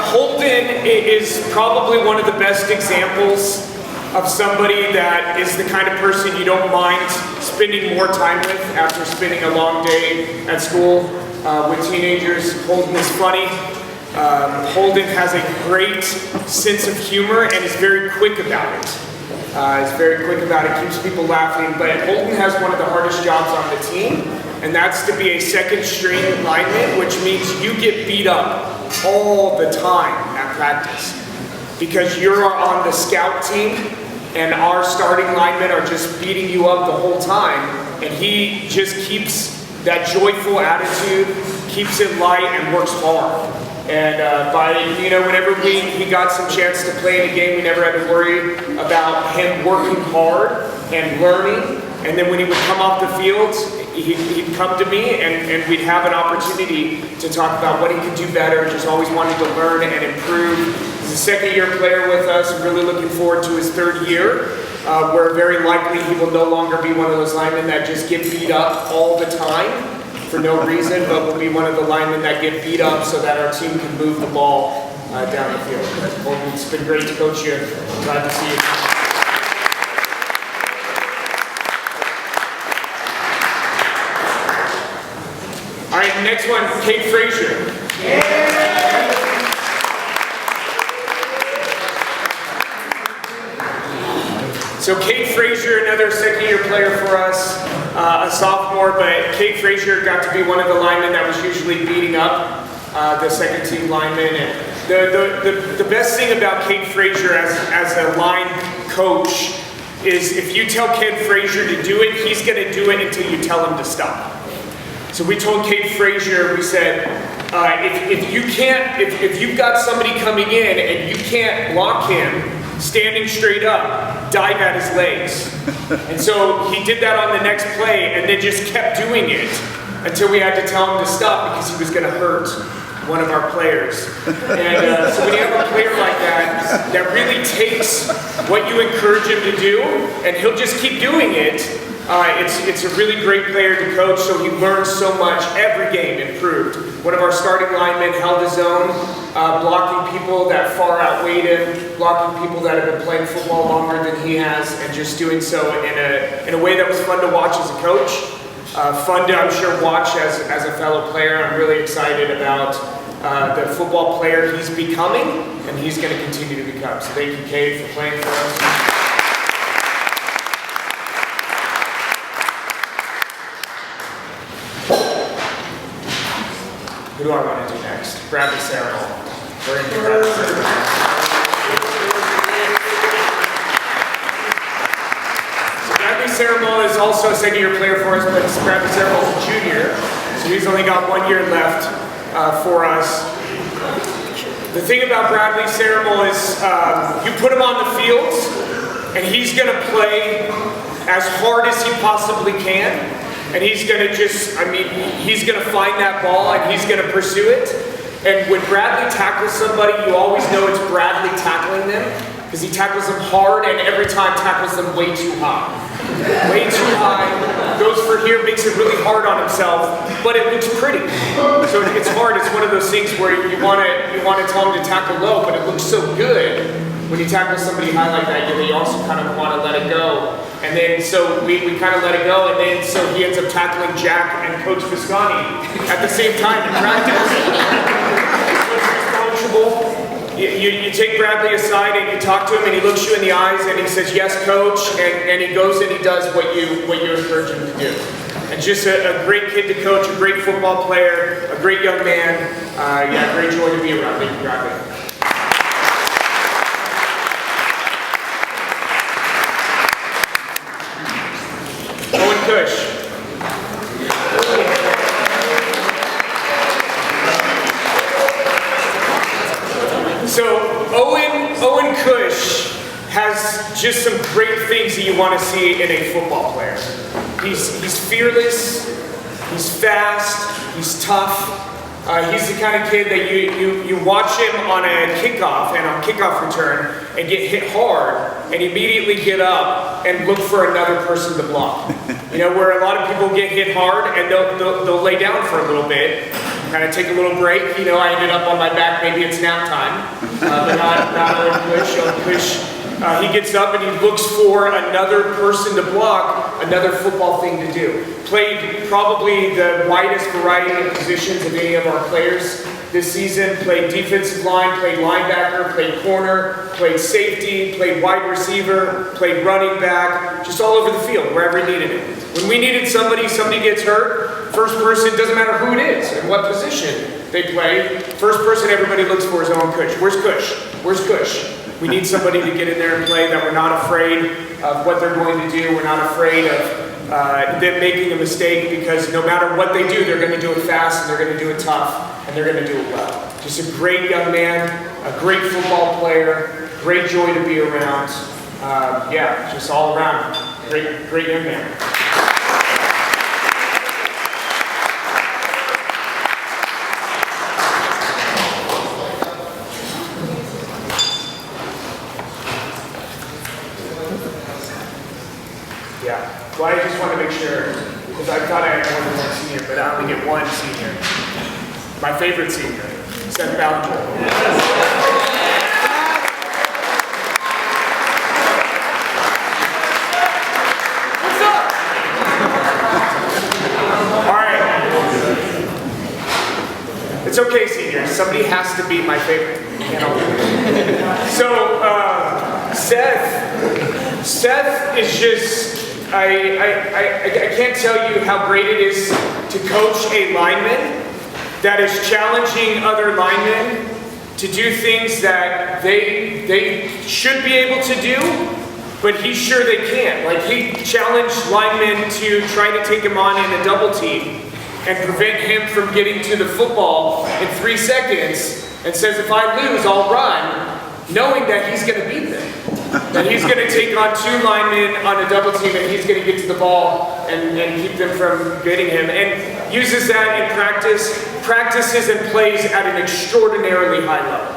Holden is probably one of the best examples of somebody that is the kind of person you don't mind spending more time with after spending a long day at school with teenagers. Holden is funny. Holden has a great sense of humor and is very quick about it. Keeps people laughing. But Holden has one of the hardest jobs on the team, and that's to be a second string lineman, which means you get beat up all the time at practice, because you're on the scout team and our starting linemen are just beating you up the whole time, and he just keeps that joyful attitude, keeps it light, and works hard. And whenever he got some chance to play in a game, we never had to worry about him working hard and learning. And then when he would come off the field, he'd come to me and we'd have an opportunity to talk about what he could do better. Just always wanted to learn and improve. He's a second-year player with us. I'm really looking forward to his third year, where very likely he will no longer be one of those linemen that just get beat up all the time for no reason, but will be one of the linemen that get beat up so that our team can move the ball down the field. Holden, it's been great to coach you. Glad to see you. All right, next one, Kate Frazier. So Kate Frazier, another second-year player for us, a sophomore, but Kate Frazier got to be one of the linemen that was usually beating up the second-team linemen. And the best thing about Kate Frazier as a line coach is if you tell Kate Frazier to do it, he's going to do it until you tell him to stop. So we told Kate Frazier, we said, if you've got somebody coming in and you can't block him standing straight up, dive at his legs. And so he did that on the next play and then just kept doing it until we had to tell him to stop because he was going to hurt one of our players. And so when you have a player like that, that really takes what you encourage him to do and he'll just keep doing it, it's a really great player to coach, so he learns so much. Every game improved. One of our starting linemen held his own, blocking people that far outweighed him, blocking people that have been playing football longer than he has, and just doing so in a way that was fun to watch as a coach. Fun to, I'm sure, watch as a fellow player. I'm really excited about the football player he's becoming, and he's going to continue to become. So thank you, Kate, for playing for us. Who do I want to do next? Bradley Sarah. We're going to do Bradley Sarah. So Bradley Sarah is also a second-year player for us, but Bradley Sarah is a junior, so he's only got 1 year left for us. The thing about Bradley Sarah is you put him on the field, and he's going to play as hard as he possibly can. And he's going to he's going to find that ball and he's going to pursue it. And when Bradley tackles somebody, you always know it's Bradley tackling them. because he tackles them hard and every time tackles them way too high. Way too high, goes for here, makes it really hard on himself, but it looks pretty. So it's hard, it's one of those things where you want to tell him to tackle low, but it looks so good when you tackle somebody high like that, you also kind of want to let it go. And then so we kind of let it go, and then so he ends up tackling Jack and Coach Visconti at the same time in practice. You take Bradley aside and you talk to him and he looks you in the eyes and he says, yes, coach, and he goes and he does what you encourage him to do. And just a great kid to coach, a great football player, a great young man. Yeah, great joy to be around. Thank you, Bradley. Owen Kush. So Owen Kush has just some great things that you want to see in a football player. He's fearless, he's fast, he's tough. He's the kind of kid that you watch him on a kickoff and on kickoff return and get hit hard and immediately get up and look for another person to block. You know, where a lot of people get hit hard and they'll lay down for a little bit, kind of take a little break. You know, I ended up on my back, maybe it's nap time, but not Owen Kush. Owen Kush, he gets up and he looks for another person to block, another football thing to do. Played probably the widest variety of positions of any of our players this season. Played defensive line, played linebacker, played corner, played safety, played wide receiver, played running back, just all over the field, wherever he needed it. When we needed somebody gets hurt, first person, doesn't matter who it is and what position they play, first person everybody looks for is Owen Kush. Where's Kush? Where's Kush? We need somebody to get in there and play that we're not afraid of what they're going to do. We're not afraid of them making a mistake, because no matter what they do, they're going to do it fast and they're going to do it tough and they're going to do it well. Just a great young man, a great football player, great joy to be around. Yeah, just all around, great young man. Yeah. Well, I just want to make sure, because I thought I had more than one senior, but I only get one senior. My favorite senior, Seth Ballinger. What's up? All right. It's okay, seniors. Somebody has to be my favorite. You know? So, Seth is just, I can't tell you how great it is to coach a lineman that is challenging other linemen to do things that they should be able to do, but he's sure they can't. Like, he challenged linemen to try to take him on in a double team and prevent him from getting to the football in 3 seconds, and says, if I lose, I'll run, knowing that he's going to beat them. That he's going to take on 2 linemen on a double team and he's going to get to the ball and keep them from getting him. And uses that in practices and plays at an extraordinarily high level.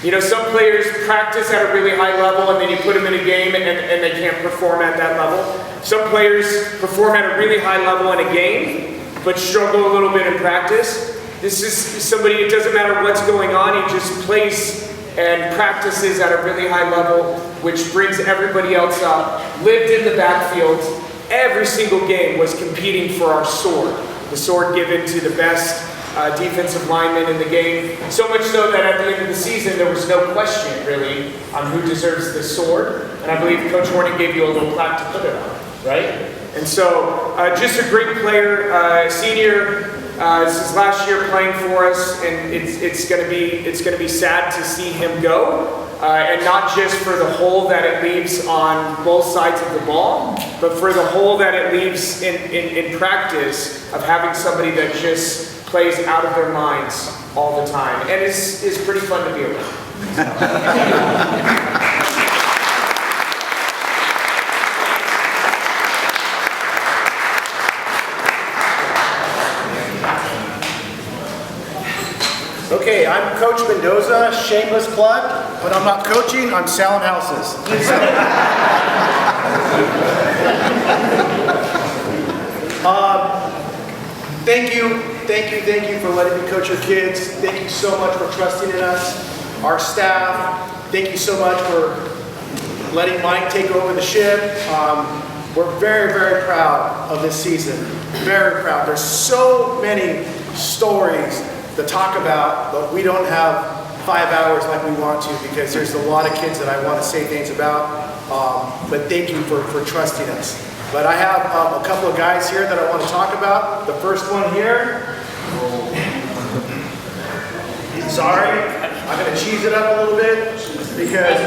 You know, some players practice at a really high level and then you put them in a game and they can't perform at that level. Some players perform at a really high level in a game but struggle a little bit in practice. This is somebody, it doesn't matter what's going on, he just plays and practices at a really high level, which brings everybody else up. Lived in the backfield. Every single game was competing for our sword. The sword given to the best defensive lineman in the game. So much so that at the end of the season, there was no question, really, on who deserves the sword. And I believe Coach Horning gave you a little plaque to put it on, right? And so, just a great player, senior. This is last year playing for us, and it's going to be sad to see him go, and not just for the hole that it leaves on both sides of the ball, but for the hole that it leaves in practice of having somebody that just plays out of their minds all the time, and is pretty fun to be around. Okay, I'm I'm Coach Mendoza, shameless plug, but I'm not coaching, I'm selling houses. Thank you for letting me coach your kids. Thank you so much for trusting in us, our staff. Thank you so much for letting Mike take over the ship. We're very, very proud of this season. Very proud. There's so many stories to talk about, but we don't have 5 hours like we want to because there's a lot of kids that I want to say things about. But thank you for trusting us. But I have a couple of guys here that I want to talk about. The first one here. Sorry, I'm going to cheese it up a little bit because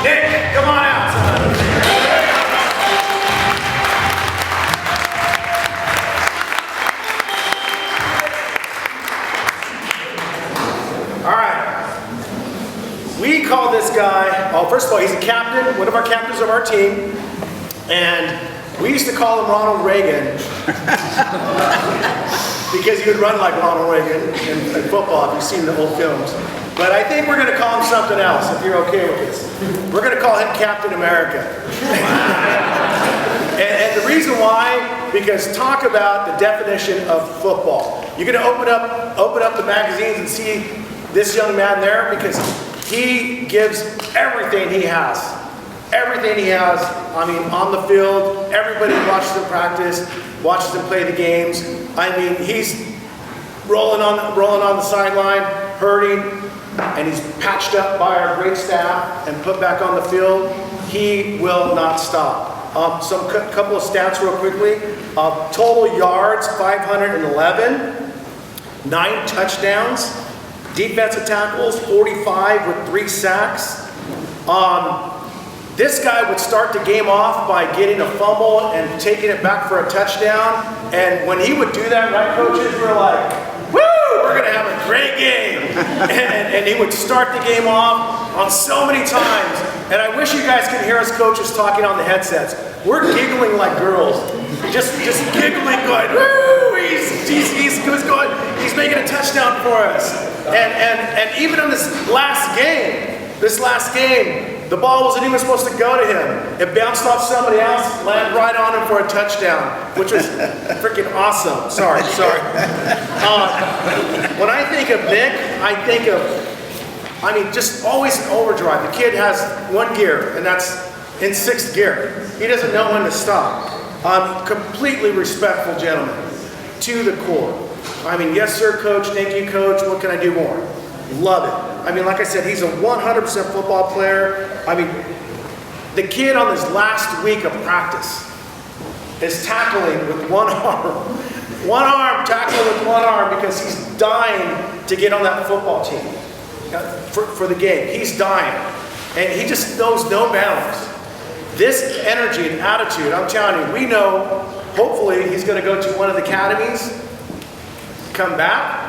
Nick, come on out, son. All right. We call this guy, oh, first of all, he's a captain, one of our captains of our team. And we used to call him Ronald Reagan because he would run like Ronald Reagan in football, if you've seen the old films. But I think we're going to call him something else, if you're okay with this. We're going to call him Captain America. and the reason why, because talk about the definition of football. You're going to open up the magazines and see this young man there because he gives everything he has. Everything he has, I mean, on the field, everybody watches him practice, watches him play the games. I mean, he's rolling on the sideline, hurting, and he's patched up by our great staff and put back on the field. He will not stop. Couple of stats real quickly. Total yards, 511, 9 touchdowns, defensive tackles, 45 with 3 sacks. This guy would start the game off by getting a fumble and taking it back for a touchdown. And when he would do that, right, coaches, we're like, woo, we're going to have a great game. and he would start the game off on so many times. And I wish you guys could hear us coaches talking on the headsets. We're giggling like girls. Just giggling, going, woo, he's making a touchdown for us. And even in this last game, the ball wasn't even supposed to go to him. It bounced off somebody else, landed right on him for a touchdown, which was freaking awesome. Sorry. When I think of Nick, I think of, just always in overdrive. The kid has one gear, and that's in 6th gear. He doesn't know when to stop. Completely respectful gentleman, to the core. Yes, sir, coach. Thank you, coach. What can I do more? Love it. Like I said, he's a 100% football player. The kid on his last week of practice is tackling with one arm. Tackling with one arm because he's dying to get on that football team for the game. He's dying. And he just knows no bounds. This energy and attitude, I'm telling you, we know, hopefully, he's going to go to one of the academies, come back,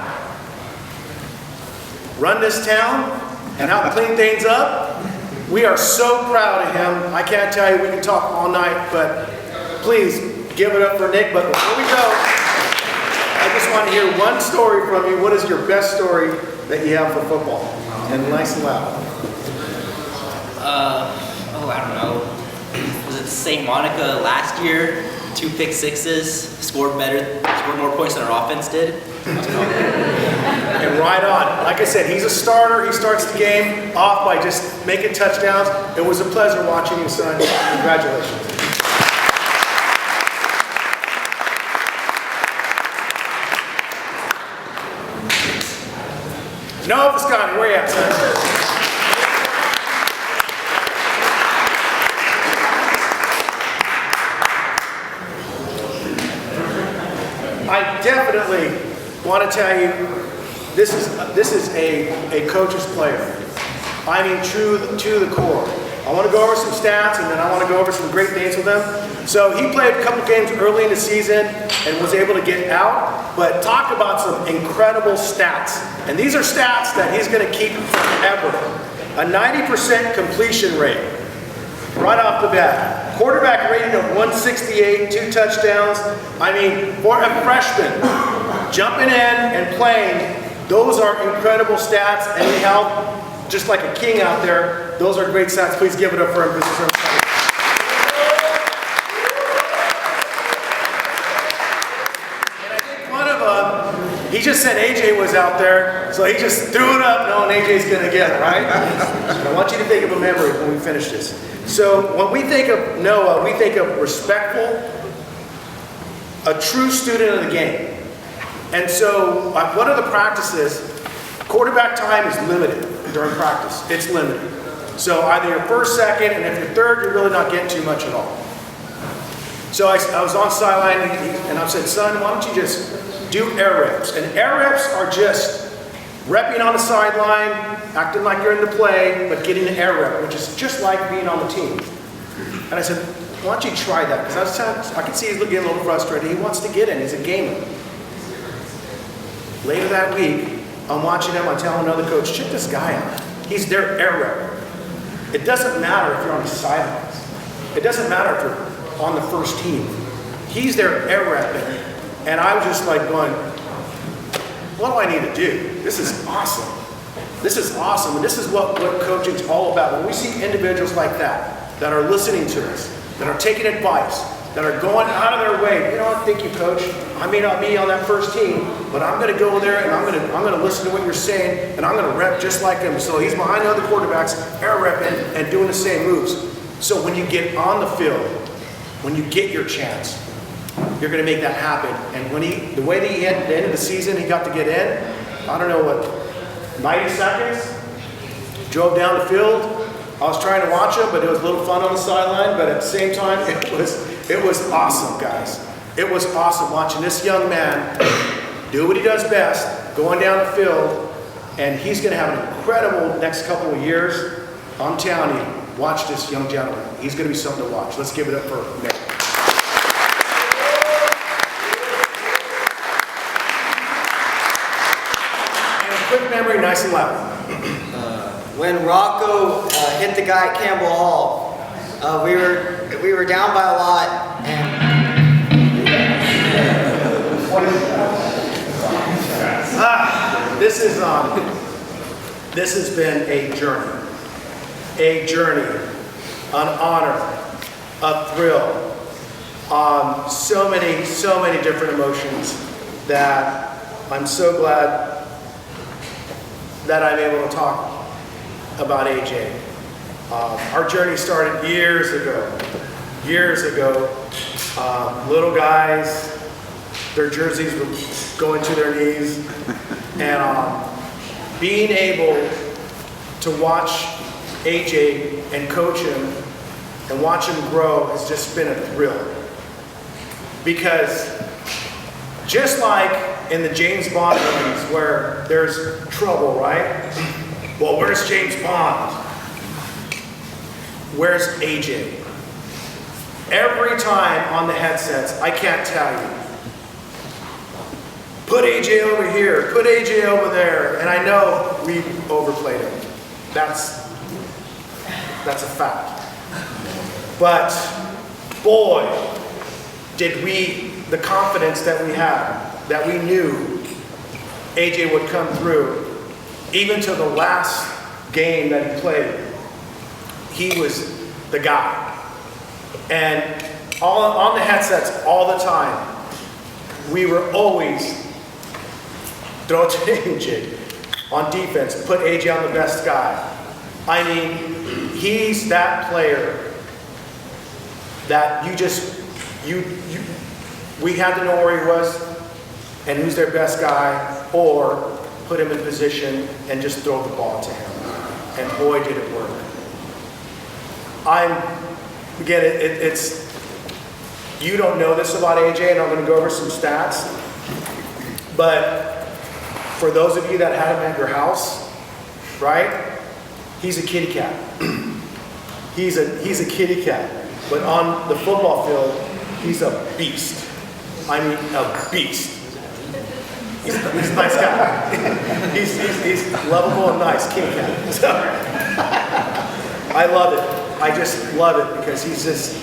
run this town, and help clean things up. We are so proud of him. I can't tell you, we can talk all night, but please give it up for Nick. But before we go, I just want to hear one story from you. What is your best story that you have for football? And nice and loud. I don't know. Was it St. Monica last year? 2 pick sixes, scored more points than our offense did. And right on. Like I said, he's a starter. He starts the game off by just making touchdowns. It was a pleasure watching you, son. Congratulations. No, Visconti, where you at, son? I definitely want to tell you, this is a coach's player. True to the core. I want to go over some stats, and then I want to go over some great things with him. So he played a couple games early in the season and was able to get out, but talk about some incredible stats. And these are stats that he's going to keep forever. A 90% completion rate, right off the bat. Quarterback rating of 168, 2 touchdowns. For a freshman, jumping in and playing Those are incredible stats, and he held just like a king out there. Those are great stats. Please give it up for him. This is our And I think one of them, he just said AJ was out there, so he just threw it up knowing AJ's going to get it, right? I want you to think of a memory when we finish this. So when we think of Noah, we think of respectful, a true student of the game. And so what are the practices? Quarterback time is limited during practice. It's limited. So either you're first, second, and if you're third, you're really not getting too much at all. So I was on sideline, and I said, son, why don't you just do air reps? And air reps are just repping on the sideline, acting like you're in the play, but getting an air rep, which is just like being on the team. And I said, why don't you try that? Because I can see he's getting a little frustrated. He wants to get in. He's a gamer. Later that week, I'm watching him. I'm telling another coach, check this guy out. He's their air rep. It doesn't matter if you're on the sidelines. It doesn't matter if you're on the first team. He's their air rep. And I was just like going, what do I need to do? This is awesome. This is awesome. And this is what coaching's all about. When we see individuals like that are listening to us, that are taking advice, that are going out of their way. You know what, thank you, coach. I may not be on that first team, but I'm going to go there and I'm going to listen to what you're saying, and I'm going to rep just like him. So he's behind the other quarterbacks, air repping and doing the same moves. So when you get on the field, when you get your chance, you're going to make that happen. And the way that he had the end of the season, he got to get in. I don't know what, 90 seconds. Drove down the field. I was trying to watch him, but it was a little fun on the sideline. But at the same time, it was awesome, guys. It was awesome watching this young man do what he does best, going down the field, and he's going to have an incredible next couple of years. I'm telling you, watch this young gentleman. He's going to be something to watch. Let's give it up for Nick. And a quick memory, nice and loud. When Rocco hit the guy at Campbell Hall, we were down by a lot, and this has been a journey, an honor, a thrill, so many different emotions that I'm so glad that I'm able to talk about AJ. Our journey started years ago. Little guys, their jerseys were going to their knees, and being able to watch AJ and coach him and watch him grow has just been a thrill. Because just like in the James Bond movies where there's trouble, right? Well, where's James Bond? Where's AJ? Every time on the headsets, I can't tell you. Put AJ over here, put AJ over there, and I know we overplayed him. That's a fact. But boy, did the confidence that we had, that we knew AJ would come through, even to the last game that he played, he was the guy. And on the headsets all the time, we were always throw it to AJ. On defense, put AJ on the best guy. I mean, he's that player that we had to know where he was and who's their best guy, or put him in position and just throw the ball to him. And boy, did it work. You don't know this about AJ, and I'm going to go over some stats. But for those of you that had him at your house, right? He's a kitty cat. He's a kitty cat. But on the football field, he's a beast. I mean, a beast. He's a nice guy. he's lovable and nice, kitty cat. So, I love it. I just love it because he's just,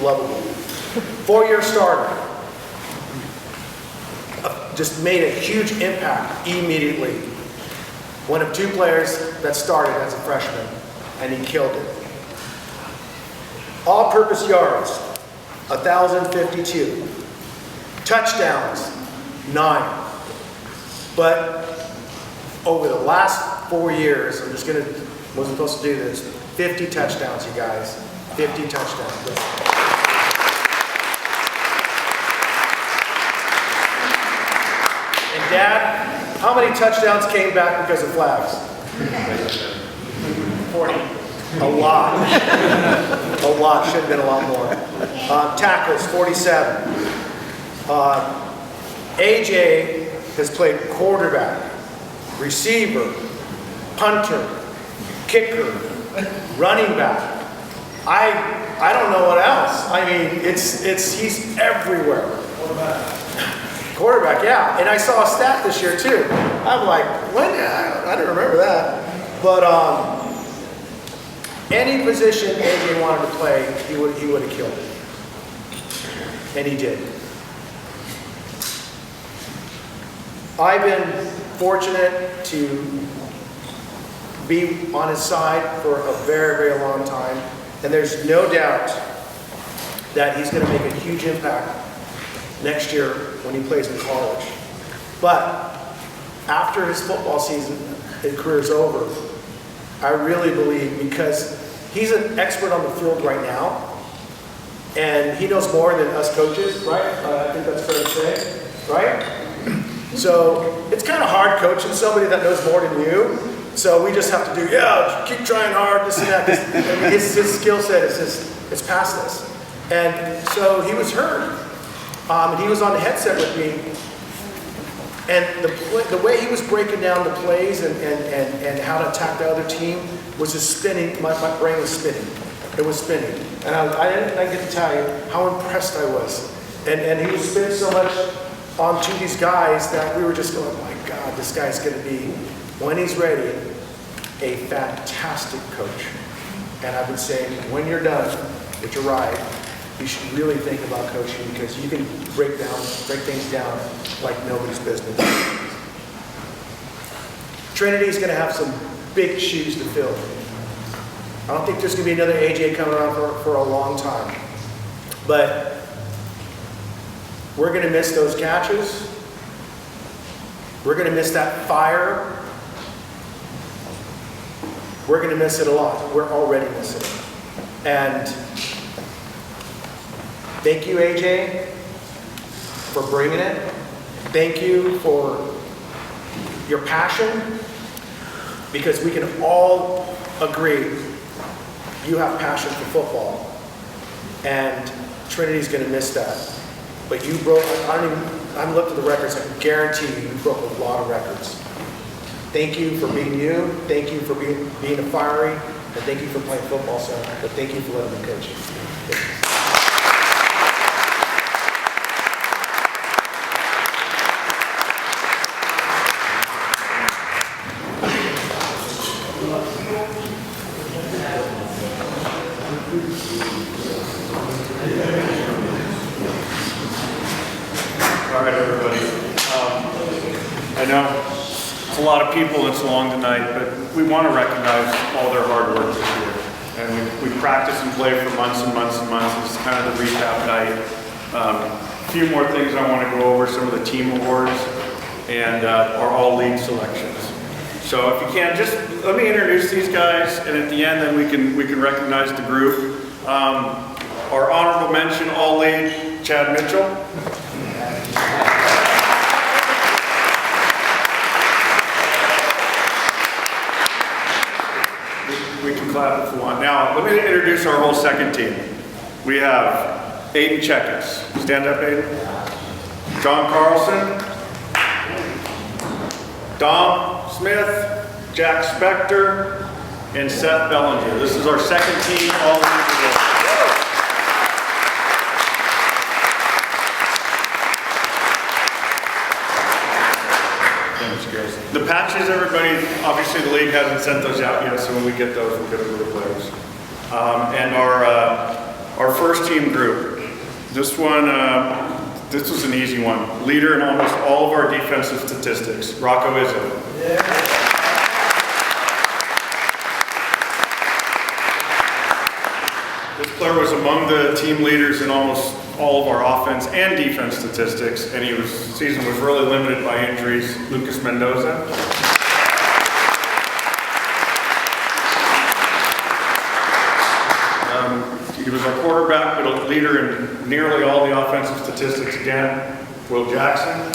lovable. 4-year starter. just made a huge impact immediately. One of 2 players that started as a freshman, and he killed it. All-purpose yards, 1,052. Touchdowns, 9. But over the last 4 years, wasn't supposed to do this, 50 touchdowns, you guys. 50 touchdowns. And Dad, how many touchdowns came back because of flags? 40. A lot. A lot. Should have been a lot more. Tackles, 47. AJ has played quarterback, receiver, punter, kicker, running back. I don't know what else. I mean, he's everywhere. Quarterback, yeah. And I saw a stat this year too. I'm like, when? I don't remember that. But any position AJ wanted to play, he would have killed it. And he did. I've been fortunate to be on his side for a very, very long time. And there's no doubt that he's going to make a huge impact next year when he plays in college. But after his football season, his career's over, I really believe, because he's an expert on the field right now, and he knows more than us coaches, right? I think that's fair to say, right? So it's kind of hard coaching somebody that knows more than you. So we just have to do, keep trying hard, this and that. His skill set is past this. And so he was hurt. And he was on the headset with me. And the way he was breaking down the plays and how to attack the other team was just spinning. My brain was spinning. It was spinning. And I didn't get to tell you how impressed I was. And he was spinning so much onto these guys that we were just going, oh my God, this guy's going to be, when he's ready, a fantastic coach. And I've been saying, when you're done with your ride, you should really think about coaching, because you can break things down like nobody's business. Trinity's going to have some big shoes to fill. I don't think there's going to be another AJ coming around for a long time. But we're going to miss those catches. We're going to miss that fire. We're going to miss it a lot. We're already missing it. And thank you, AJ, for bringing it. Thank you for your passion, because we can all agree you have passion for football, and Trinity's going to miss that. But you broke, I haven't looked at the records, I can guarantee you broke a lot of records. Thank you for being you, thank you for being a fiery, and thank you for playing football, son. But thank you for letting me coach you. All right, everybody. I know it's a lot of people and it's long tonight, but we want to recognize all their hard work this year. And we practiced and played for months and months and months. This is kind of the recap night. A few more things I want to go over, some of the team awards and our all-league selections. So if you can, just let me introduce these guys, and at the end then we can recognize the group. Our honorable mention all-league, Chad Mitchell. We can clap if we want. Now, let me introduce our whole second team. We have Aiden Checkins. Stand up, Aiden. John Carlson. Dom Smith. Jack Spector. And Seth Bellinger. This is our second team all league. The patches, everybody, obviously the league hasn't sent those out yet, so when we get those, we'll get them to the players. And our first team group. This one, This was an easy one. Leader in almost all of our defensive statistics, Rocco Izzo. This player was among the team leaders in almost all of our offense and defense statistics, and his season was really limited by injuries. Lucas Mendoza. He was our quarterback, but a leader in nearly all the offensive statistics again. Will Jackson.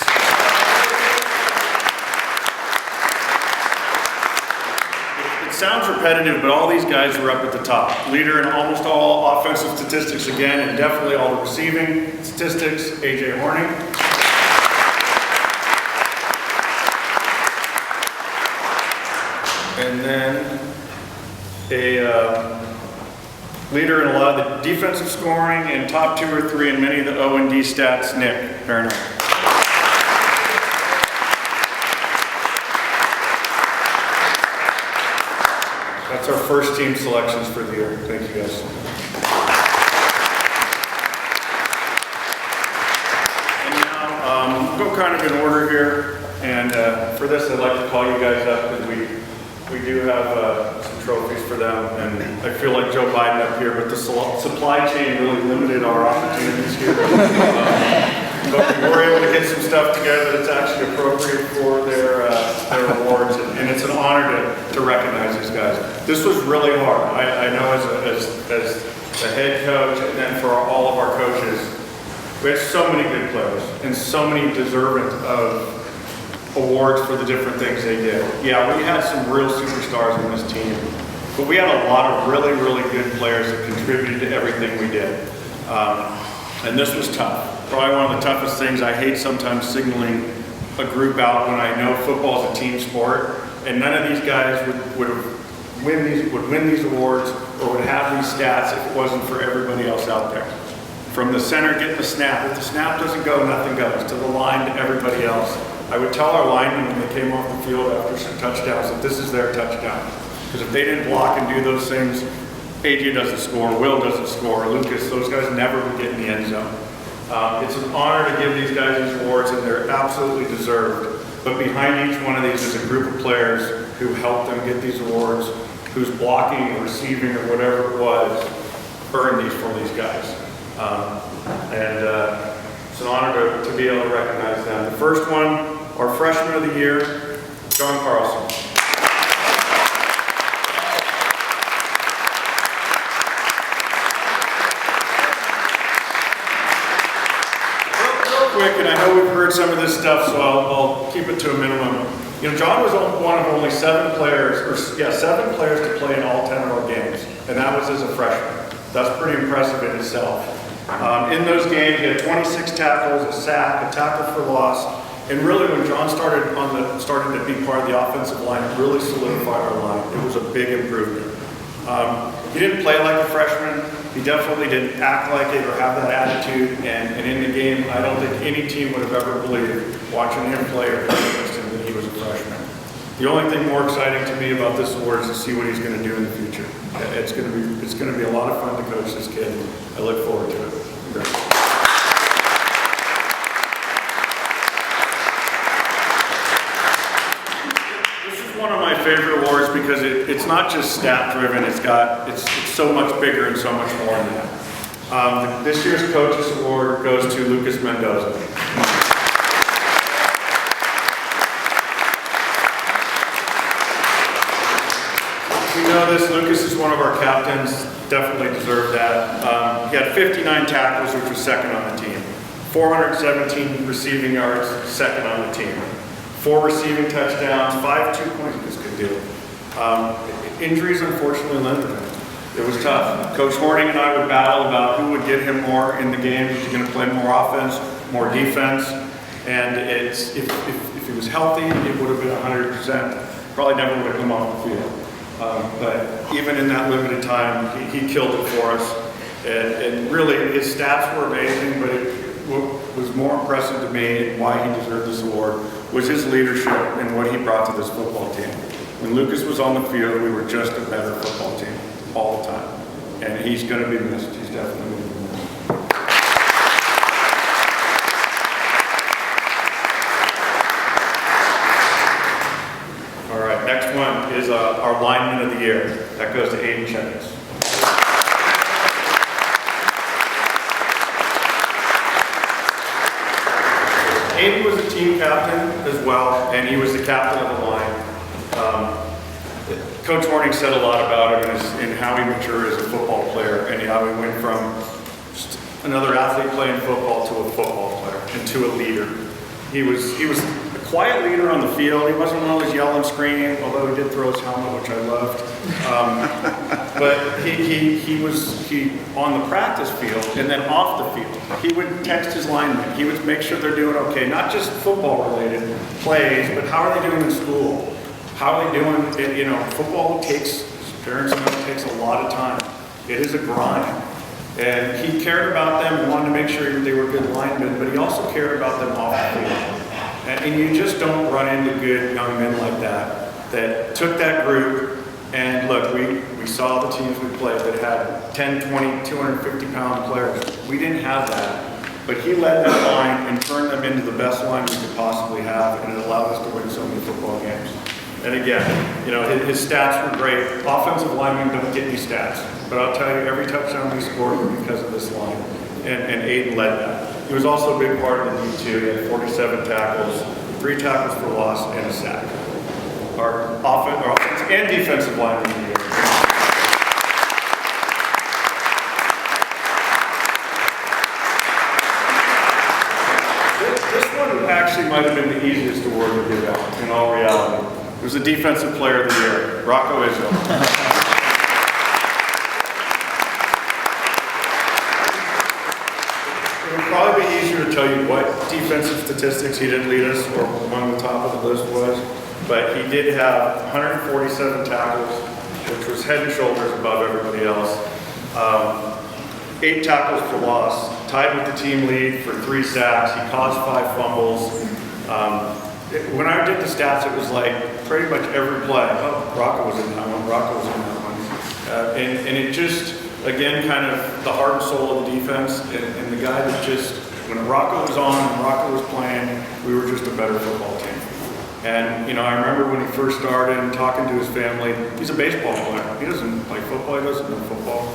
It sounds repetitive, but all these guys were up at the top. Leader in almost all offensive statistics again, and definitely all the receiving statistics, AJ Horning. And then a leader in a lot of the defensive scoring and top 2 or 3 in many of the O&D stats, Nick Turner. That's our first team selections for the year. Thank you guys. And now, we'll go kind of in order here. And for this, I'd like to call you guys up because we do have some trophies for them. And I feel like Joe Biden up here, but the supply chain really limited our opportunities here. But we were able to get some stuff together that's actually appropriate for their awards, and it's an honor to recognize these guys. This was really hard. I know as the head coach, and then for all of our coaches, we had so many good players and so many deserving of awards for the different things they did. Yeah, we had some real superstars on this team, but we had a lot of really, really good players that contributed to everything we did. And this was tough. Probably one of the toughest things. I hate sometimes signaling a group out when I know football is a team sport, and none of these guys would win these awards or would have these stats if it wasn't for everybody else out there. From the center getting the snap. If the snap doesn't go, nothing goes. To the line, to everybody else. I would tell our linemen when they came off the field after some touchdowns that this is their touchdown. Because if they didn't block and do those things, AJ doesn't score, Will doesn't score, Lucas, those guys never would get in the end zone. It's an honor to give these guys these awards, and they're absolutely deserved. But behind each one of these is a group of players who helped them get these awards, whose blocking or receiving or whatever it was earned these for these guys. It's an honor to be able to recognize them. The first one, our freshman of the year, John Carlson. Quick, and I know we've heard some of this stuff, so I'll keep it to a minimum. You know, John was one of only 7 players to play in all 10 of our games, and that was as a freshman. That's pretty impressive in itself. In those games, he had 26 tackles, a sack, a tackle for loss, and really when John started to be part of the offensive line, it really solidified our line. It was a big improvement. He didn't play like a freshman. He definitely didn't act like it or have that attitude. And in the game, I don't think any team would have ever believed, watching him play or play against him, that he was a freshman. The only thing more exciting to me about this award is to see what he's going to do in the future. It's going to be a lot of fun to coach this kid. I look forward to it. One of my favorite awards because it's not just stat driven, it's so much bigger and so much more than that. This year's Coaches Award goes to Lucas Mendoza. We know this, Lucas is one of our captains, definitely deserved that. He had 59 tackles, which was second on the team. 417 receiving yards, second on the team. 4 receiving touchdowns, 5 2-point, this good deal. Injuries unfortunately limited him. It was tough. Coach Horning and I would battle about who would get him more in the game. Is he going to play more offense, more defense? And if he was healthy, it would have been 100%. Probably never would have come off the field. But even in that limited time, he killed it for us. And really, his stats were amazing, but what was more impressive to me and why he deserved this award was his leadership and what he brought to this football team. When Lucas was on the field, we were just a better football team all the time. And he's going to be missed. He's definitely going to be missed. one is our lineman of the year. That goes to Aiden Jennings. Aiden was a team captain as well, and he was the captain of the line. Coach Horning said a lot about him and how he matured as a football player, and how he went from just another athlete playing football to a football player and to a leader. He was a quiet leader on the field. He wasn't one of those yelling, screaming, although he did throw his helmet, which I loved. But he was on the practice field and then off the field. He would text his linemen. He would make sure they're doing okay, not just football-related plays, but how are they doing in school? How are they doing? You know, football takes, parents know, it takes a lot of time. It is a grind. And he cared about them and wanted to make sure they were good linemen, but he also cared about them off the field. And you just don't run into good young men like that took that group. And look, we saw the teams we played that had 10, 20, 250-pound players. We didn't have that. But he led that line and turned them into the best line we could possibly have, and it allowed us to win so many football games. And again, you know, his stats were great. Offensive linemen don't get any stats. But I'll tell you, every touchdown we scored was because of this line. And Aiden led that. He was also a big part of the D2. He had 47 tackles, 3 tackles for loss, and a sack. Our offense and defensive linemen in the year. This one actually might have been the easiest award to give out, in all reality. It was the Defensive Player of the Year, Rocco Israel. It would probably be easier to tell you what defensive statistics he did lead us, or among the top of the list was, but he did have 147 tackles, which was head and shoulders above everybody else. 8 tackles for loss, tied with the team lead for 3 sacks. He caused 5 fumbles. When I did the stats, it was like pretty much every play. Oh, Rocco was in that one. Rocco was in that one. And it just, again, kind of the heart and soul of the defense. And the guy that just, when Rocco was on and Rocco was playing, we were just a better football team. And, you know, I remember when he first started and talking to his family. He's a baseball player. He doesn't play football. He doesn't know football.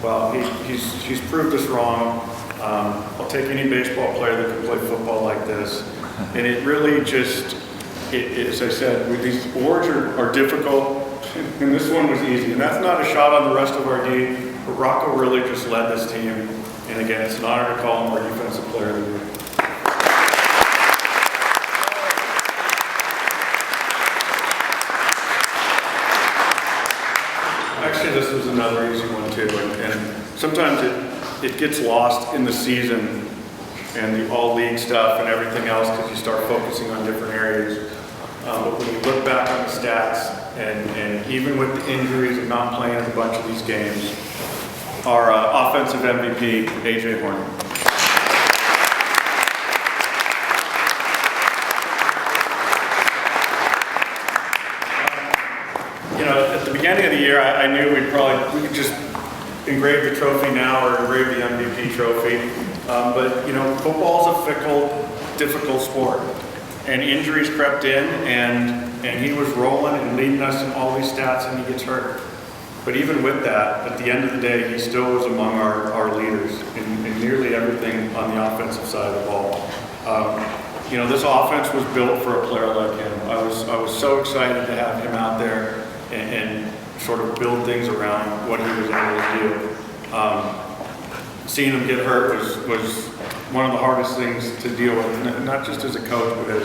Well, he's proved us wrong. I'll take any baseball player that can play football like this. And it really just, as I said, these awards are difficult, and this one was easy. And that's not a shot on the rest of our D, but Rocco really just led this team. And again, it's an honor to call him our Defensive Player of the Year. Actually, this was another easy one too, and sometimes it gets lost in the season and the all-league stuff and everything else because you start focusing on different areas. But when you look back on the stats, and even with the injuries and not playing in a bunch of these games, our offensive MVP, AJ Horning. You know, at the beginning of the year, I knew we could just engrave the trophy now or engrave the MVP trophy. But, you know, football's a fickle, difficult sport. And injuries crept in, and he was rolling and leading us in all these stats, and he gets hurt. But even with that, at the end of the day, he still was among our leaders in nearly everything on the offensive side of the ball. You know, this offense was built for a player like him. I was so excited to have him out there and sort of build things around what he was able to do. Seeing him get hurt was one of the hardest things to deal with, not just as a coach, but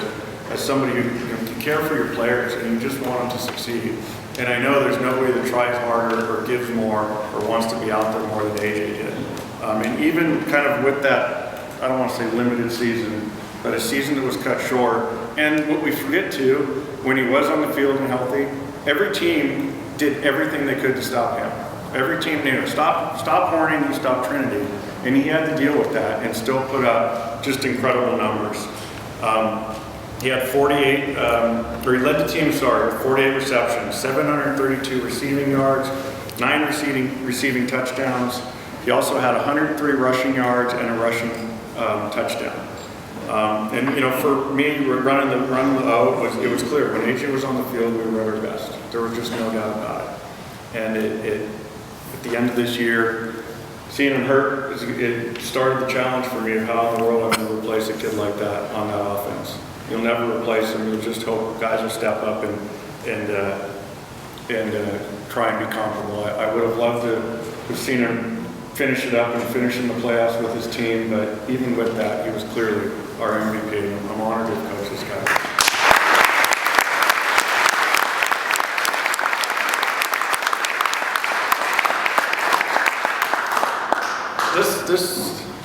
as somebody who can care for your players and you just want them to succeed. And I know there's nobody that tries harder or gives more or wants to be out there more than AJ did. And even kind of with that, I don't want to say limited season, but a season that was cut short. And what we forget too, when he was on the field and healthy, every team did everything they could to stop him. Every team knew, stop Horning, you stop Trinity. And he had to deal with that and still put up just incredible numbers. He had 48, he led the team, 48 receptions, 732 receiving yards, 9 receiving touchdowns. He also had 103 rushing yards and a rushing touchdown. And you know, for me, running the O, it was clear when AJ was on the field, we were at our best. There was just no doubt about it. And at the end of this year, seeing him hurt, it started the challenge for me of how in the world I'm going to replace a kid like that on that offense. You'll never replace him. You'll just hope guys will step up and try and be comparable. I would have loved to have seen him finish it up and finish in the playoffs with his team, but even with that, he was clearly our MVP, and I'm honored to coach this guy.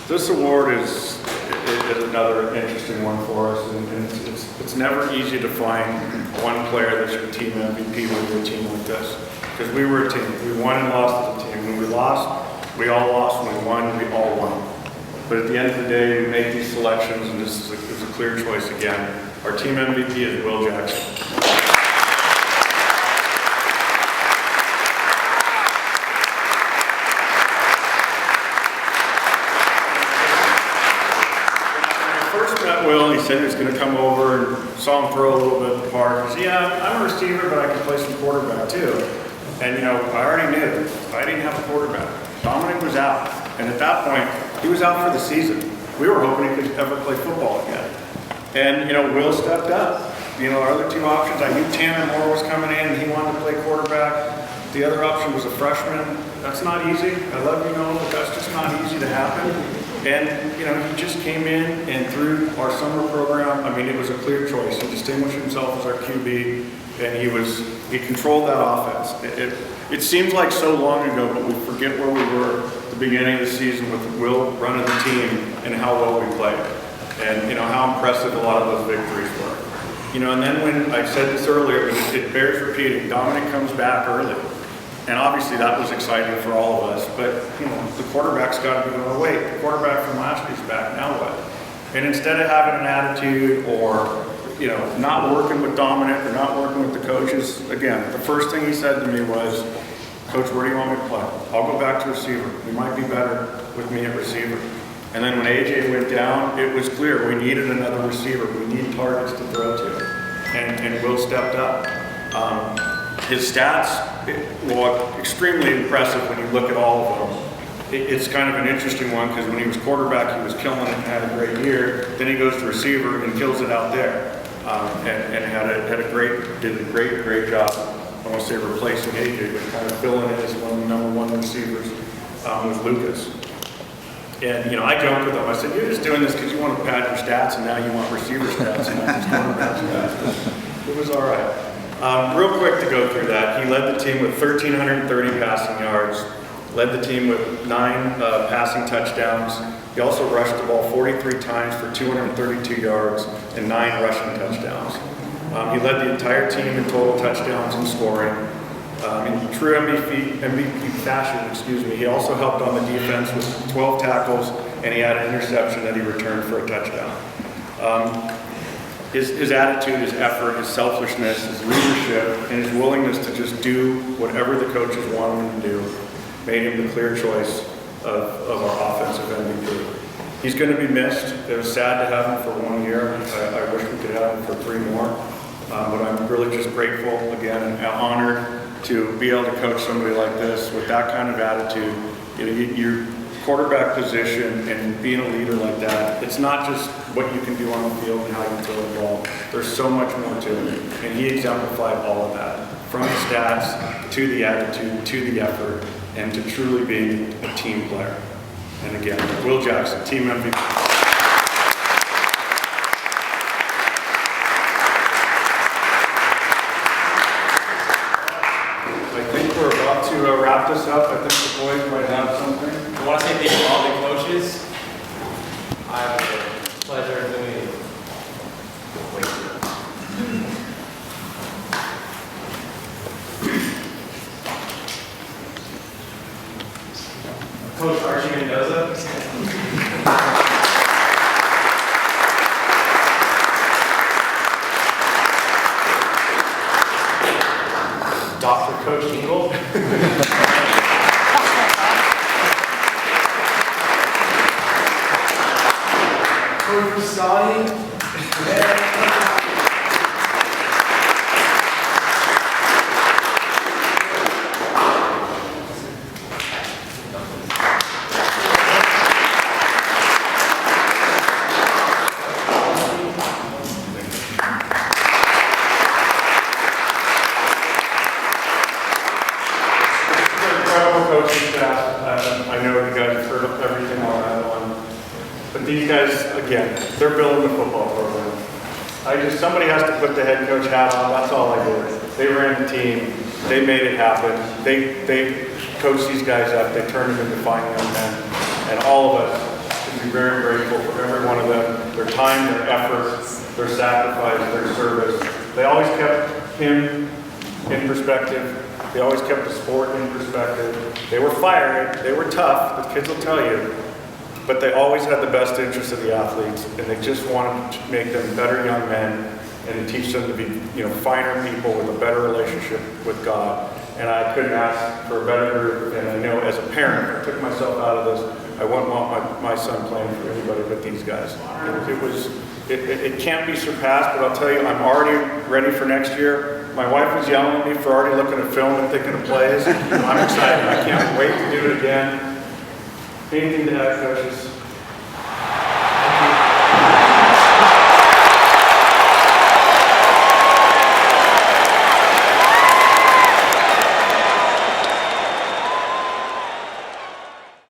This award is another interesting one for us, and it's never easy to find one player that's your team MVP when you're a team like this, because we were a team. We won and lost as a team. When we lost, we all lost. When we won, we all won. But at the end of the day, we made these selections, and this is a clear choice again. Our team MVP is Will Jackson. Will, he said he was going to come over and saw him throw a little bit at the park. He said, yeah, I'm a receiver, but I can play some quarterback too. And you know, I already knew I didn't have a quarterback. Dominic was out. And at that point, he was out for the season. We were hoping he could ever play football again. And you know, Will stepped up. You know, our other two options, I knew Tanner Moore was coming in and he wanted to play quarterback. The other option was a freshman. That's not easy. I love you, Noah, but that's just not easy to happen. And, you know, he just came in and through our summer program, I mean, it was a clear choice. He distinguished himself as our QB, and he controlled that offense. It seems like so long ago, but we forget where we were at the beginning of the season with Will running the team and how well we played. And, you know, how impressive a lot of those victories were. You know, and then when I said this earlier, but it bears repeating, Dominic comes back early. And obviously that was exciting for all of us, but you know, the quarterback's got to be going, wait, the quarterback from last year's back, now what? And instead of having an attitude or, you know, not working with Dominic or not working with the coaches, again, the first thing he said to me was, Coach, where do you want me to play? I'll go back to receiver. We might be better with me at receiver. And then when AJ went down, it was clear we needed another receiver. We need targets to throw to. And Will stepped up. His stats were extremely impressive when you look at all of them. It's kind of an interesting one because when he was quarterback, he was killing it and had a great year. Then he goes to receiver and kills it out there, and did a great job. I won't say replacing AJ, but kind of filling in as one of the #1 receivers with Lucas. And you know, I joked with him. I said, "You're just doing this because you want to pad your stats, and now you want receiver stats and not just quarterback stats." It was all right. Real quick to go through that, he led the team with 1,330 passing yards, led the team with 9 passing touchdowns. He also rushed the ball 43 times for 232 yards and 9 rushing touchdowns. He led the entire team in total touchdowns and scoring. In true MVP fashion, he also helped on the defense with 12 tackles, and he had an interception that he returned for a touchdown. His attitude, his effort, his selfishness, his leadership, and his willingness to just do whatever the coaches wanted him to do made him the clear choice of our offensive MVP. He's going to be missed. It was sad to have him for 1 year. I wish we could have him for 3 more. But I'm really just grateful, again, and honored to be able to coach somebody like this with that kind of attitude. You know, your quarterback position and being a leader like that, it's not just what you can do on the field and how you throw the ball. There's so much more to it. And he exemplified all of that, from the stats to the attitude, to the effort, and to truly being a team player. And again, Will Jackson, team MVP. Wrap this up. I think the boys might have something. I want to say thank you to all the coaches. I have a pleasure of doing it. Coach Archie Mendoza. Dr. Coach Engel. Coach Scotty. Incredible coaching staff. I know you guys have heard of everything on that one. But these guys, again, they're building the football program. Somebody has to put the head coach hat on, that's all I did. They ran the team, they made it happen. They coached these guys up, they turned them into fine young men. And all of us should be very grateful for every one of them, their time, their effort, their sacrifice, their service. They always kept him in perspective. They always kept the sport in perspective. They were fiery, they were tough, the kids will tell you, but they always had the best interest of the athletes, and they just wanted to make them better young men and to teach them to be, finer people with a better relationship with God. And I couldn't ask for a better group, and I know as a parent, if I took myself out of this, I wouldn't want my son playing for anybody but these guys. It can't be surpassed, but I'll tell you, I'm already ready for next year. My wife was yelling at me for already looking at film and thinking of plays. I'm excited. I can't wait to do it again. Anything to add, coaches?